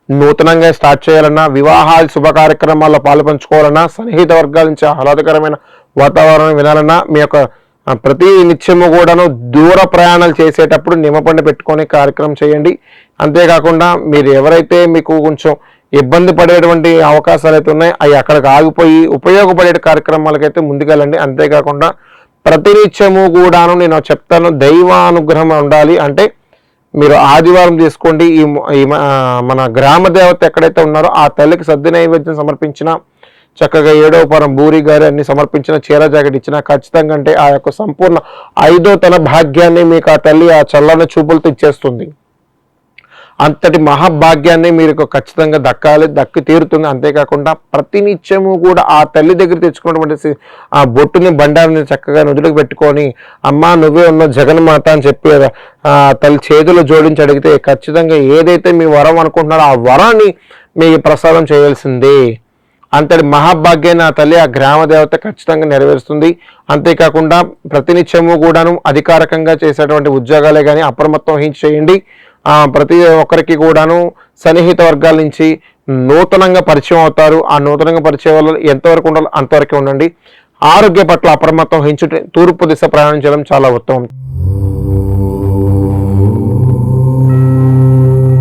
నూతనంగా స్టార్ట్ చేయాలన్నా, వివాహాలు శుభ కార్యక్రమాల్లో పాలుపంచుకోవాలన్నా, సన్నిహిత వర్గాల నుంచి ఆహ్లాదకరమైన వాతావరణం వినాలన్నా, మీ యొక్క ప్రతి నిత్యము కూడాను దూర ప్రయాణాలు చేసేటప్పుడు నిమ్మపండు పెట్టుకొని కార్యక్రమం చేయండి. అంతేకాకుండా మీరు ఎవరైతే మీకు కొంచెం ఇబ్బంది పడేటువంటి అవకాశాలు అయితే ఉన్నాయో అవి అక్కడికి ఆగిపోయి ఉపయోగపడే కార్యక్రమాలకైతే ముందుకెళ్ళండి. అంతేకాకుండా ప్రతినిత్యము కూడాను నేను చెప్తాను, దైవానుగ్రహం ఉండాలి అంటే మీరు ఆదివారం తీసుకోండి. ఈ మన గ్రామ దేవత ఎక్కడైతే ఉన్నారో ఆ తల్లికి సద్ది నైవేద్యం సమర్పించిన, చక్కగా 7వ వారం బూరి గారి అన్ని సమర్పించిన, చీర జాకెట్ ఇచ్చిన ఖచ్చితంగా అంటే ఆ యొక్క సంపూర్ణ 5వ తన భాగ్యాన్ని మీకు ఆ తల్లి ఆ చల్లని చూపులతో ఇచ్చేస్తుంది. అంతటి మహాభాగ్యాన్ని మీరు ఖచ్చితంగా దక్కి తీరుతుంది. అంతేకాకుండా ప్రతినిత్యము కూడా ఆ తల్లి దగ్గర తెచ్చుకున్నటువంటి ఆ బొట్టుని బండారిని చక్కగా నుదుటికి పెట్టుకొని, అమ్మా నువ్వే ఉన్న జగన్మాత అని చెప్పి తల్లి చేతులు జోడించి అడిగితే ఖచ్చితంగా ఏదైతే మీ వరం అనుకుంటున్నారో ఆ వరాన్ని మీ ప్రసాదం చేయాల్సిందే. అంతటి మహాభాగ్యాన్ని ఆ తల్లి ఆ గ్రామ దేవత ఖచ్చితంగా నెరవేరుస్తుంది. అంతేకాకుండా ప్రతినిత్యము కూడాను అధికారికంగా చేసేటువంటి ఉద్యోగాలే కానీ అప్రమత్తం వహించి చేయండి. ప్రతి ఒక్కరికి కూడాను సన్నిహిత వర్గాల నుంచి నూతనంగా పరిచయం అవుతారు. ఆ నూతనంగా పరిచయం వల్ల ఎంతవరకు ఉండాలో అంతవరకు ఉండండి. ఆరోగ్య పట్ల అప్రమత్తం వహించి తూర్పు దిశ ప్రయాణం చేయడం చాలా ఉత్తమం.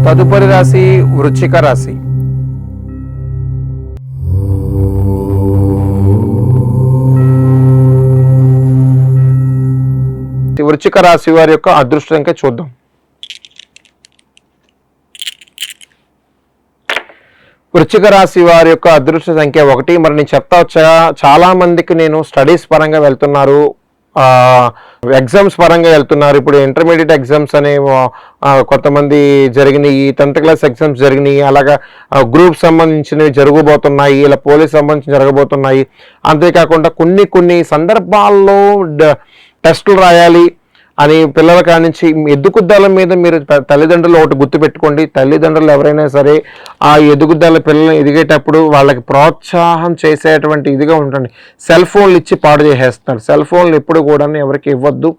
తదుపరి రాశి వృశ్చిక రాశి. వృశ్చిక రాశి వారి యొక్క అదృష్ట సంఖ్య చూద్దాం. వృశ్చిక రాశి వారి యొక్క అదృష్ట సంఖ్య 1. మరి నేను చెప్తా వచ్చా, చాలా మందికి నేను స్టడీస్ పరంగా వెళ్తున్నారు, ఎగ్జామ్స్ పరంగా వెళ్తున్నారు. ఇప్పుడు ఇంటర్మీడియట్ ఎగ్జామ్స్ అనే కొంతమంది జరిగినాయి, 10th క్లాస్ ఎగ్జామ్స్ జరిగినాయి, అలాగా గ్రూప్ సంబంధించినవి జరగబోతున్నాయి, ఇలా పోలీస్ సంబంధించి జరగబోతున్నాయి. అంతేకాకుండా కొన్ని సందర్భాల్లో టెస్టులు రాయాలి అని పిల్లల కానించి ఎదుగుదల మీద మీరు తల్లిదండ్రులు ఒకటి గుర్తుపెట్టుకోండి. తల్లిదండ్రులు ఎవరైనా సరే ఆ ఎదుగుదల పిల్లల్ని ఎదిగేటప్పుడు వాళ్ళకి ప్రోత్సాహం చేసేటువంటి ఇదిగా ఉంటుంది. సెల్ ఫోన్లు ఇచ్చి పాడు చేసేస్తారు. సెల్ ఫోన్లు ఎప్పుడు కూడా ఎవరికి ఇవ్వద్దు.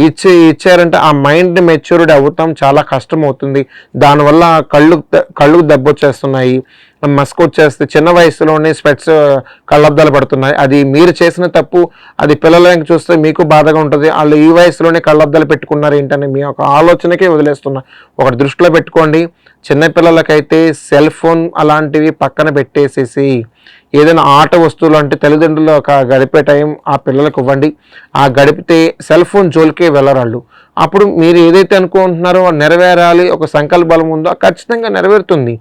ఇచ్చారంటే ఆ మైండ్ మెచ్యూరిటీ అవుతాం చాలా కష్టం అవుతుంది. దానివల్ల కళ్ళు దెబ్బొచ్చేస్తున్నాయి, మస్క్ వచ్చేస్తే, చిన్న వయసులోనే స్పెట్స్ కళ్ళద్దాలు పడుతున్నాయి. అది మీరు చేసిన తప్పు. అది పిల్లలకి చూస్తే మీకు బాధగా ఉంటుంది. వాళ్ళు ఈ వయసులోనే కళ్ళద్దాలు పెట్టుకున్నారు ఏంటని మీ యొక్క ఆలోచనకే వదిలేస్తున్నారు. ఒకటి దృష్టిలో పెట్టుకోండి, చిన్నపిల్లలకైతే సెల్ ఫోన్ అలాంటివి పక్కన పెట్టేసేసి ఏదైనా ఆట వస్తువులు అంటే తల్లిదండ్రులు గడిపే టైం ఆ పిల్లలకు ఇవ్వండి. ఆ గడిపితే సెల్ ఫోన్ జోలికే వెళ్ళరాళ్ళు. అప్పుడు మీరు ఏదైతే అనుకుంటున్నారో నెరవేరాలి, ఒక సంకల్పబలం ఉందో ఖచ్చితంగా నెరవేరుతుంది.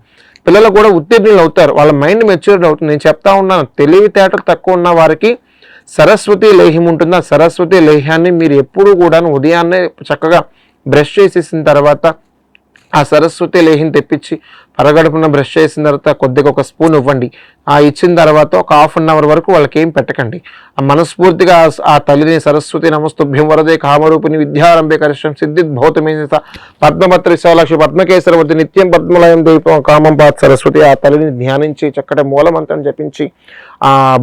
పిల్లలు కూడా ఉత్తీర్ణులు అవుతారు, వాళ్ళ మైండ్ మెచ్యూరిటీ అవుతుంది. నేను చెప్తా ఉన్నాను, తెలివితేటలు తక్కువ ఉన్న వారికి సరస్వతి లేహ్యం ఉంటుంది. ఆ సరస్వతి లేహ్యాన్ని మీరు ఎప్పుడు కూడా ఉదయాన్నే చక్కగా బ్రష్ చేసేసిన తర్వాత ఆ సరస్వతి లేహిని తెప్పించి పరగడుపున బ్రష్ చేసిన తర్వాత కొద్దిగా ఒక స్పూన్ ఇవ్వండి. ఇచ్చిన తర్వాత ఒక ½ అవర్ వరకు వాళ్ళకి ఏం పెట్టకండి. మనస్ఫూర్తిగా ఆ తల్లిని సరస్వతి నమస్తుభ్యం వరదే కామరూపిణి విద్యారంభే కరిష్టం సిద్ధిత్ భౌతమేత పద్మపత్ర విశాలాక్షి పద్మకేశ్వరవతి నిత్యం పద్మలయం దీపం కామం పాత్ సరస్వతి ఆ తల్లిని ధ్యానించి చక్కటి మూలమంత్రం జపించి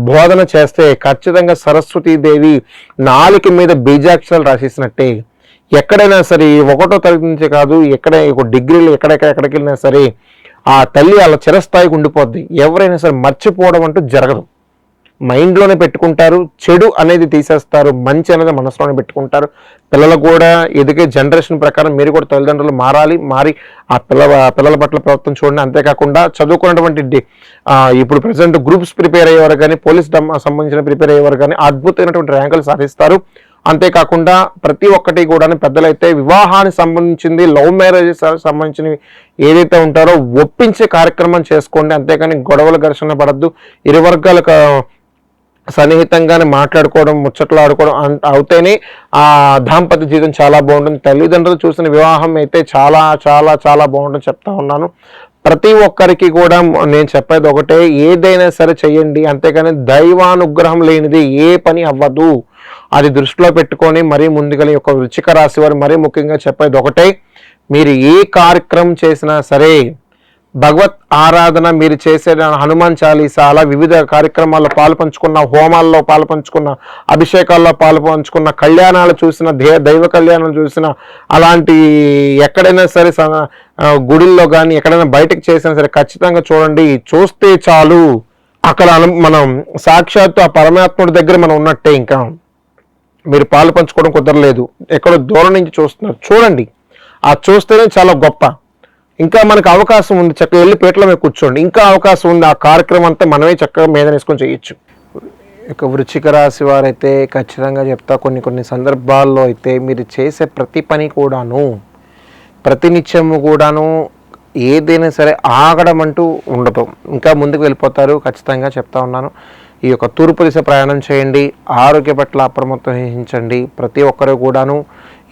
బోధన చేస్తే ఖచ్చితంగా సరస్వతీదేవి నాలుక మీద బీజాక్షరాలు రాసేసినట్టే. ఎక్కడైనా సరే 1వ తరగతి నుంచే కాదు, ఒక డిగ్రీలు ఎక్కడికి వెళ్ళినా సరే ఆ తల్లి అలా చిరస్థాయికి ఉండిపోద్ది. ఎవరైనా సరే మర్చిపోవడం అంటూ జరగదు. మైండ్లోనే పెట్టుకుంటారు, చెడు అనేది తీసేస్తారు, మంచి అనేది మనసులోనే పెట్టుకుంటారు. పిల్లలు కూడా ఎదిగే జనరేషన్ ప్రకారం మీరు కూడా తల్లిదండ్రులు మారి ఆ పిల్లల పట్ల ప్రవర్తన చూడండి. అంతేకాకుండా చదువుకున్నటువంటి ఇప్పుడు ప్రజెంట్ గ్రూప్స్ ప్రిపేర్ అయ్యేవారు కానీ, పోలీస్ సంబంధించిన ప్రిపేర్ అయ్యేవారు కానీ అద్భుతమైనటువంటి ర్యాంకులు సాధిస్తారు. అంతేకాకుండా ప్రతి ఒక్కటి కూడా పెద్దలైతే వివాహానికి సంబంధించింది, లవ్ మ్యారేజెస్ సంబంధించినవి ఏదైతే ఉంటారో ఒప్పించే కార్యక్రమం చేసుకోండి. అంతేకాని గొడవలు ఘర్షణ పడద్దు. ఇరు వర్గాలకు సన్నిహితంగానే మాట్లాడుకోవడం, ముచ్చట్లు ఆడుకోవడం అవుతేనే ఆ దాంపత్య జీవితం చాలా బాగుంటుంది. తల్లిదండ్రులు చూసిన వివాహం అయితే చాలా చాలా చాలా బాగుంటుంది చెప్తా ఉన్నాను. ప్రతి ఒక్కరికి కూడా నేను చెప్పేది ఒకటే, ఏదైనా సరే చెయ్యండి, అంతేకాని దైవానుగ్రహం లేనిది ఏ పని అవ్వదు. అది దృష్టిలో పెట్టుకొని మరీ ముందుగా యొక్క వృశ్చిక రాశి వారు మరీ ముఖ్యంగా చెప్పేది ఒకటే, మీరు ఏ కార్యక్రమం చేసినా సరే భగవత్ ఆరాధన మీరు చేసే హనుమాన్ చాలీసా అలా వివిధ కార్యక్రమాల్లో పాలు పంచుకున్న, హోమాల్లో పాలు పంచుకున్న, అభిషేకాల్లో పాలు పంచుకున్న, కళ్యాణాలు చూసిన, దైవ కళ్యాణాలు చూసిన, అలాంటి ఎక్కడైనా సరే గుడిల్లో కానీ ఎక్కడైనా బయటకు చేసినా సరే ఖచ్చితంగా చూడండి. చూస్తే చాలు అక్కడ మనం సాక్షాత్తు ఆ పరమాత్ముడి దగ్గర మనం ఉన్నట్టే. ఇంకా మీరు పాలు పంచుకోవడం కుదరలేదు, ఎక్కడో దూరం నుంచి చూస్తున్నారు, చూడండి. ఆ చూస్తేనే చాలా గొప్ప. ఇంకా మనకు అవకాశం ఉంది, చక్కగా వెళ్ళి పీటల మీద కూర్చోండి. ఇంకా అవకాశం ఉంది, ఆ కార్యక్రమం అంతా మనమే చక్కగా మీద వేసుకొని చేయొచ్చు. ఇక వృశ్చిక రాశి వారైతే ఖచ్చితంగా చెప్తా, కొన్ని సందర్భాల్లో అయితే మీరు చేసే ప్రతి పని కూడాను, ప్రతినిత్యము కూడాను ఏదైనా సరే ఆగడం అంటూ ఉండదు, ఇంకా ముందుకు వెళ్ళిపోతారు. ఖచ్చితంగా చెప్తా ఉన్నాను. ఈ యొక్క తూర్పు దిశ ప్రయాణం చేయండి, ఆరోగ్య పట్ల అప్రమత్తం వహించండి. ప్రతి ఒక్కరు కూడాను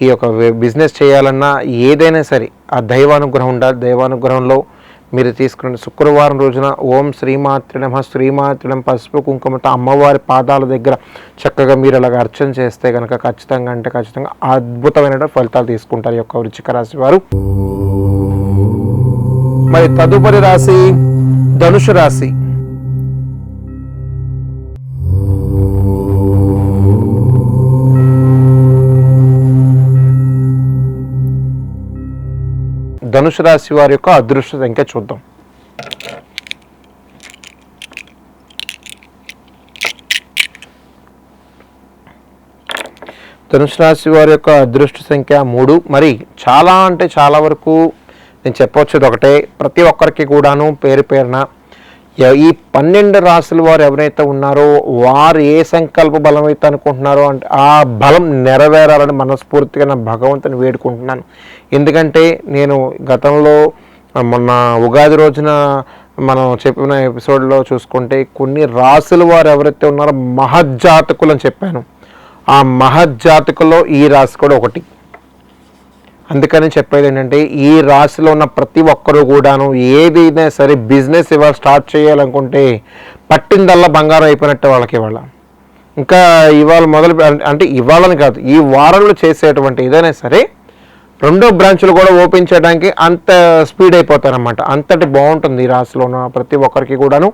ఈ యొక్క బిజినెస్ చేయాలన్నా ఏదైనా సరే ఆ దైవానుగ్రహం ఉండాలి. దైవానుగ్రహంలో మీరు తీసుకున్న శుక్రవారం రోజున ఓం శ్రీమాత్రి నమః శ్రీమాత్రి నమః పసుపు కుంకుమతో అమ్మవారి పాదాల దగ్గర చక్కగా మీరు అలాగ అర్చన చేస్తే కనుక ఖచ్చితంగా అద్భుతమైన ఫలితాలు తీసుకుంటారు ఈ యొక్క వృశ్చిక రాశి వారు. మరి తదుపరి రాశి ధనుసు రాశి. ధనుసు రాశి వారి యొక్క అదృష్ట సంఖ్య చూద్దాం. ధనుసు రాశి వారి యొక్క అదృష్ట సంఖ్య 3. మరి చాలా అంటే చాలా వరకు నేను చెప్పవచ్చేది ఒకటే, ప్రతి ఒక్కరికి కూడాను పేరు పేరున ఈ 12 రాశుల వారు ఎవరైతే ఉన్నారో వారు ఏ సంకల్ప బలం అయితే అనుకుంటున్నారో అంటే ఆ బలం నెరవేరాలని మనస్ఫూర్తిగా నా భగవంతుని వేడుకుంటున్నాను. ఎందుకంటే నేను గతంలో మొన్న ఉగాది రోజున మనం చెప్పిన ఎపిసోడ్లో చూసుకుంటే కొన్ని రాశుల వారు ఎవరైతే ఉన్నారో మహజ్జాతకులు అని చెప్పాను. ఆ మహజ్జాతకుల్లో ఈ రాశి కూడా ఒకటి. అందుకని చెప్పేది ఏంటంటే ఈ రాశిలో ఉన్న ప్రతి ఒక్కరూ కూడాను ఏదైనా సరే బిజినెస్ ఇవాళ స్టార్ట్ చేయాలనుకుంటే పట్టిందల్లా బంగారం అయిపోయినట్టే వాళ్ళకి. ఇవాళ మొదలు అంటే ఇవాళని కాదు, ఈ వారంలో చేసేటువంటి ఏదైనా సరే 2వ బ్రాంచ్లు కూడా ఓపెన్ చేయడానికి అంత స్పీడ్ అయిపోతారన్నమాట. అంతటి బాగుంటుంది ఈ రాశిలో ఉన్న ప్రతి ఒక్కరికి కూడాను.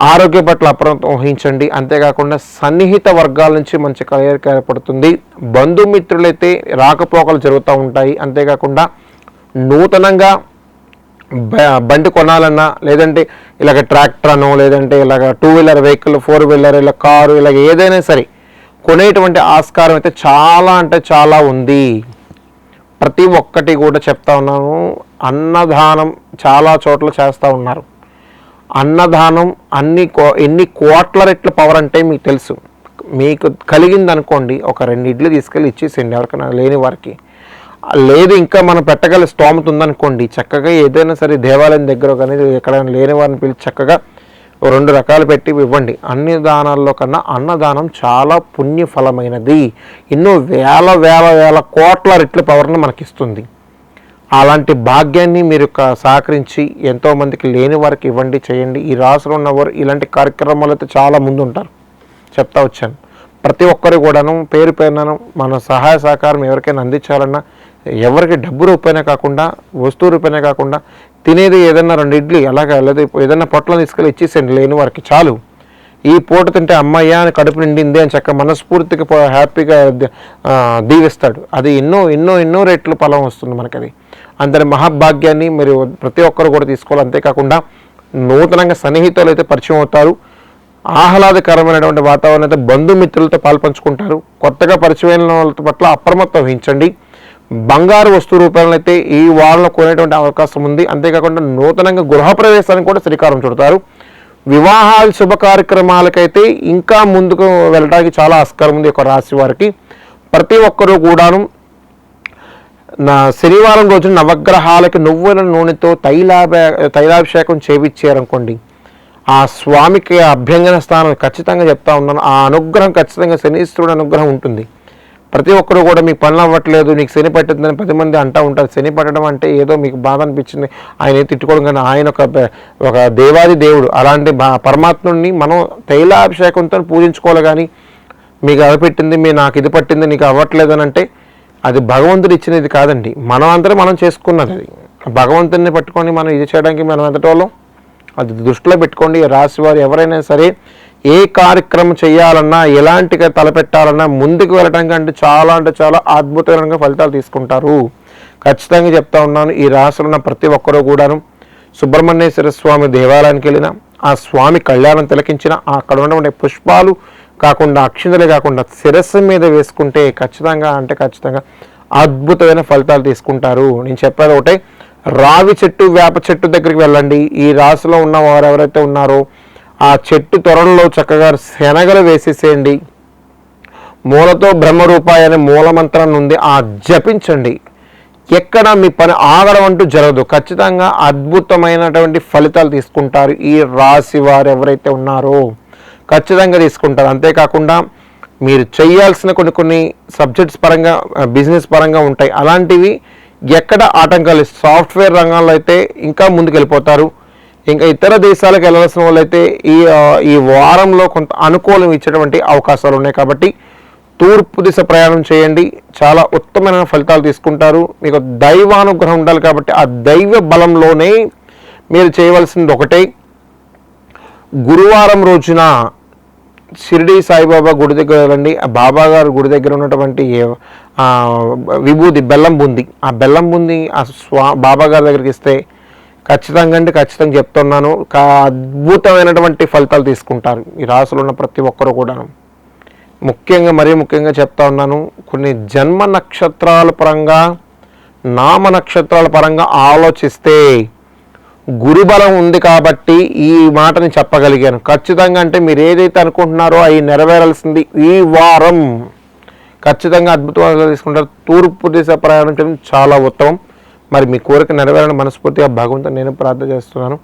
ఆరోగ్య పట్ల అప్రమత్తం వహించండి. అంతేకాకుండా సన్నిహిత వర్గాల నుంచి మంచి కలయిక ఏర్పడుతుంది. బంధుమిత్రులైతే రాకపోకలు జరుగుతూ ఉంటాయి. అంతేకాకుండా నూతనంగా బండి కొనాలన్నా, లేదంటే ఇలాగ ట్రాక్టర్ అనో, లేదంటే ఇలాగ 2 వీలర్ వెహికల్, 4 వీలర్, ఇలా కారు, ఇలాగ ఏదైనా సరే కొనేటువంటి ఆస్కారం అయితే చాలా అంటే చాలా ఉంది. ప్రతి ఒక్కటి కూడా చెప్తా ఉన్నాను. అన్నదానం చాలా చోట్ల చేస్తూ ఉన్నారు. అన్నదానం ఎన్ని కోట్ల రెట్ల పవర్ అంటే మీకు తెలుసు. మీకు కలిగింది అనుకోండి, ఒక 2 ఇడ్లు తీసుకెళ్ళి ఇచ్చేసేయండి ఎవరికైనా లేని వారికి. లేదు ఇంకా మనం పెట్టగల స్తోమత ఉందనుకోండి, చక్కగా ఏదైనా సరే దేవాలయం దగ్గర కానీ ఎక్కడైనా లేని వారిని పిలిచి చక్కగా 2 రకాలు పెట్టి ఇవ్వండి. అన్ని దానాల్లో కన్నా అన్నదానం చాలా పుణ్యఫలమైనది. ఎన్నో వేల వేల వేల కోట్ల రెట్ల పవర్ని మనకిస్తుంది. అలాంటి భాగ్యాన్ని మీరు సహకరించి ఎంతోమందికి లేని వారికి ఇవ్వండి, చేయండి. ఈ రాసులో ఉన్నవారు ఇలాంటి కార్యక్రమాలు అయితే చాలా ముందు ఉంటారు, చెప్తా వచ్చాను. ప్రతి ఒక్కరు కూడాను పేరు పేరునను మన సహాయ సహకారం ఎవరికైనా అందించాలన్నా, ఎవరికి డబ్బు రూపాయినే కాకుండా వస్తువు రూపాయినే కాకుండా తినేది ఏదైనా 2 ఇడ్లీ అలాగా లేదా ఏదైనా పొట్లను తీసుకెళ్ళి ఇచ్చేసేయండి లేని వారికి. చాలు, ఈ పూట తింటే అమ్మయ్య అని కడుపు నిండింది అని చక్క మనస్ఫూర్తిగా హ్యాపీగా దీవిస్తాడు. అది ఎన్నో ఎన్నో ఎన్నో రెట్లు ఫలం వస్తుంది మనకి. అది అందరి మహాభాగ్యాన్ని మీరు ప్రతి ఒక్కరు కూడా తీసుకోవాలి. అంతేకాకుండా నూతనంగా సన్నిహితులు అయితే పరిచయం అవుతారు, ఆహ్లాదకరమైనటువంటి వాతావరణం అయితే బంధుమిత్రులతో పాల్పంచుకుంటారు. కొత్తగా పరిచయమైన వాళ్ళ పట్ల అప్రమత్తం వహించండి. బంగారు వస్తు రూపాయలను అయితే ఈ వారంలో కొనేటువంటి అవకాశం ఉంది. అంతేకాకుండా నూతనంగా గృహప్రవేశానికి కూడా శ్రీకారం చుడతారు. వివాహాలు శుభ కార్యక్రమాలకైతే ఇంకా ముందుకు వెళ్ళడానికి చాలా ఆస్కారం ఉంది ఒక రాశి వారికి. ప్రతి ఒక్కరూ కూడాను శనివారం రోజు నవగ్రహాలకి నువ్వుల నూనెతో తైలాభిషేకం చేయించారనుకోండి, ఆ స్వామికి అభ్యంగన స్థానం ఖచ్చితంగా చెప్తా ఉన్నాను, ఆ అనుగ్రహం ఖచ్చితంగా శనీశ్వరుడు అనుగ్రహం ఉంటుంది. ప్రతి ఒక్కరు కూడా మీకు పనులు అవ్వట్లేదు, నీకు శని పట్టిందని 10 మంది అంటూ ఉంటారు. శని పట్టడం అంటే ఏదో మీకు బాధ అనిపించింది, ఆయన తిట్టుకోవడం, కానీ ఆయన ఒక దేవాది దేవుడు. అలాంటి పరమాత్ముడిని మనం తైలాభిషేకంతో పూజించుకోవాలి. కానీ మీకు అది పెట్టింది, నాకు ఇది పట్టింది, నీకు అవ్వట్లేదు అని అంటే అది భగవంతుడు ఇచ్చినది కాదండి, మనం అందరం మనం చేసుకున్నది. అది భగవంతుడిని పట్టుకొని మనం ఇది చేయడానికి మనం ఎంతటోళ్ళం, అది దృష్టిలో పెట్టుకోండి. రాశి వారు ఎవరైనా సరే ఏ కార్యక్రమం చేయాలన్నా, ఎలాంటిగా తలపెట్టాలన్నా ముందుకు వెళ్ళటం కంటే చాలా అంటే చాలా అద్భుతమైన ఫలితాలు తీసుకుంటారు. ఖచ్చితంగా చెప్తా ఉన్నాను. ఈ రాశిలో ఉన్న ప్రతి ఒక్కరూ కూడాను సుబ్రహ్మణ్యేశ్వర స్వామి దేవాలయానికి వెళ్ళిన, ఆ స్వామి కళ్యాణం తిలకించిన, అక్కడ ఉన్నటువంటి పుష్పాలు కాకుండా అక్షింతలే కాకుండా శిరస్సు మీద వేసుకుంటే ఖచ్చితంగా అంటే ఖచ్చితంగా అద్భుతమైన ఫలితాలు తీసుకుంటారు. నేను చెప్పేది ఒకటే, రావి చెట్టు వేప చెట్టు దగ్గరికి వెళ్ళండి. ఈ రాశిలో ఉన్న వారు ఎవరైతే ఉన్నారో ఆ చెట్టు త్వరలో చక్కగా శనగలు వేసేసేయండి. మూలతో బ్రహ్మరూపాయ అనే మూలమంత్రం ఉంది, ఆ జపించండి. ఎక్కడ మీ పని ఆగడం అంటూ జరగదు. ఖచ్చితంగా అద్భుతమైనటువంటి ఫలితాలు తీసుకుంటారు ఈ రాశి వారు ఎవరైతే ఉన్నారో, ఖచ్చితంగా తీసుకుంటారు. అంతేకాకుండా మీరు చేయాల్సిన కొన్ని సబ్జెక్ట్స్ పరంగా బిజినెస్ పరంగా ఉంటాయి. అలాంటివి ఎక్కడ ఆటంకాలు, సాఫ్ట్వేర్ రంగంలో అయితే ఇంకా ముందుకు వెళ్ళిపోతారు. ఇంకా ఇతర దేశాలకు వెళ్ళాల్సిన వాళ్ళైతే ఈ వారంలో కొంత అనుకూలం ఇచ్చేటువంటి అవకాశాలు ఉన్నాయి. కాబట్టి తూర్పు దిశ ప్రయాణం చేయండి, చాలా ఉత్తమమైన ఫలితాలు తీసుకుంటారు. మీకు దైవానుగ్రహం ఉండాలి కాబట్టి ఆ దైవ బలంలోనే మీరు చేయవలసింది ఒకటే, గురువారం రోజున షిరిడి సాయిబాబా గుడి దగ్గర వెళ్ళండి. ఆ బాబా గారు గుడి దగ్గర ఉన్నటువంటి విభూది బెల్లం బూంది, ఆ బెల్లం బూంది ఆ బాబా గారి దగ్గరికి ఇస్తే ఖచ్చితంగా అంటే ఖచ్చితంగా చెప్తున్నాను, అద్భుతమైనటువంటి ఫలితాలు తీసుకుంటారు ఈ రాశిలో ఉన్న ప్రతి ఒక్కరు కూడాను. ముఖ్యంగా మరీ ముఖ్యంగా చెప్తా ఉన్నాను, కొన్ని జన్మ నక్షత్రాల పరంగా నామ నక్షత్రాల పరంగా ఆలోచిస్తే గురుబలం ఉంది కాబట్టి ఈ మాటని చెప్పగలిగాను. ఖచ్చితంగా అంటే మీరు ఏదైతే అనుకుంటున్నారో అవి నెరవేరాల్సింది ఈ వారం. ఖచ్చితంగా అద్భుతంగా తీసుకుంటారు. తూర్పు దిశ ప్రయాణం చేయడం చాలా ఉత్తమం. మరి మీ కోరిక నెరవేరని మనస్ఫూర్తిగా భగవంతుని నేను ప్రార్థన చేస్తున్నాను.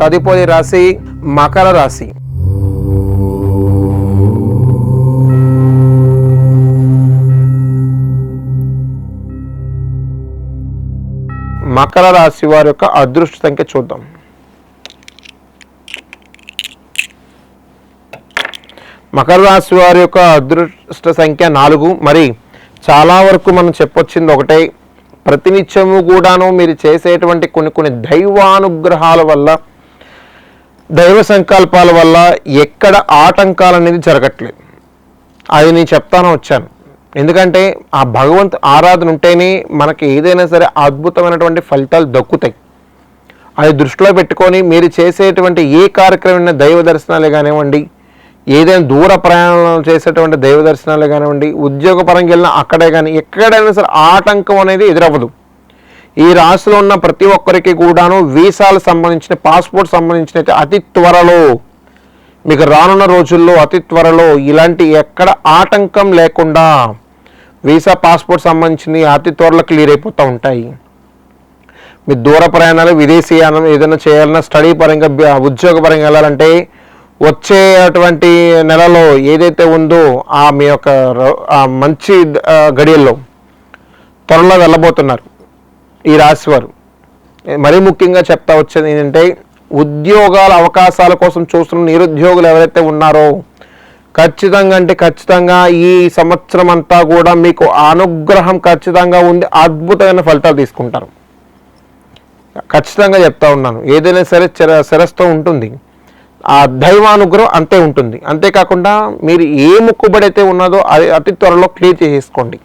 తదుపరి రాశి మకర రాశి. మకర రాశి వారి యొక్క అదృష్ట సంఖ్య చూద్దాం. మకర రాశి వారి యొక్క అదృష్ట సంఖ్య 4. మరి చాలా వరకు మనం చెప్పొచ్చింది ఒకటే, ప్రతినిత్యము కూడాను మీరు చేసేటువంటి కొన్ని దైవానుగ్రహాల వల్ల, దైవ సంకల్పాల వల్ల ఎక్కడ ఆటంకాలు అనేది జరగట్లేదు. అది నేను చెప్తాను వచ్చాను. ఎందుకంటే ఆ భగవంతు ఆరాధన ఉంటేనే మనకి ఏదైనా సరే అద్భుతమైనటువంటి ఫలితాలు దక్కుతాయి. అది దృష్టిలో పెట్టుకొని మీరు చేసేటువంటి ఏ కార్యక్రమం, దైవ దర్శనాలే కానివ్వండి, ఏదైనా దూర ప్రయాణాలు చేసేటువంటి దైవ దర్శనాలే కానివ్వండి, ఉద్యోగపరంగా వెళ్ళినా అక్కడే కానీ ఎక్కడైనా సరే ఆటంకం అనేది ఎదురవ్వదు. ఈ రాశిలో ఉన్న ప్రతి ఒక్కరికి కూడాను వీసాలకు సంబంధించిన, పాస్పోర్ట్ సంబంధించిన అయితే అతి త్వరలో మీకు రానున్న రోజుల్లో అతి త్వరలో ఇలాంటి ఎక్కడ ఆటంకం లేకుండా వీసా పాస్పోర్ట్ సంబంధించింది అతి త్వరలో క్లియర్ అయిపోతూ ఉంటాయి. మీ దూర ప్రయాణాలు, విదేశీయానం ఏదైనా చేయాలన్నా, స్టడీ పరంగా ఉద్యోగ పరంగా వెళ్ళాలంటే వచ్చేటువంటి నెలలో ఏదైతే ఉందో ఆ మీ యొక్క ఆ మంచి గడియల్లో త్వరలో వెళ్ళబోతున్నారు ఈ రాశివారు. మరీ ముఖ్యంగా చెప్తా వచ్చేది ఏంటంటే, ఉద్యోగాల అవకాశాల కోసం చూస్తున్న నిరుద్యోగులు ఎవరైతే ఉన్నారో ఖచ్చితంగా ఈ సంవత్సరం అంతా కూడా మీకు అనుగ్రహం ఖచ్చితంగా ఉంది, అద్భుతమైన ఫలితాలు తీసుకుంటారు. ఖచ్చితంగా చెప్తా ఉన్నాను. ఏదైనా సరే శిరస్తో ఉంటుంది, ఆ దైవానుగ్రహం అంతే ఉంటుంది. అంతేకాకుండా మీరు ఏ మొక్కుబడి అయితే ఉన్నదో అది అతి త్వరలో క్లియర్ చేసేసుకోండి.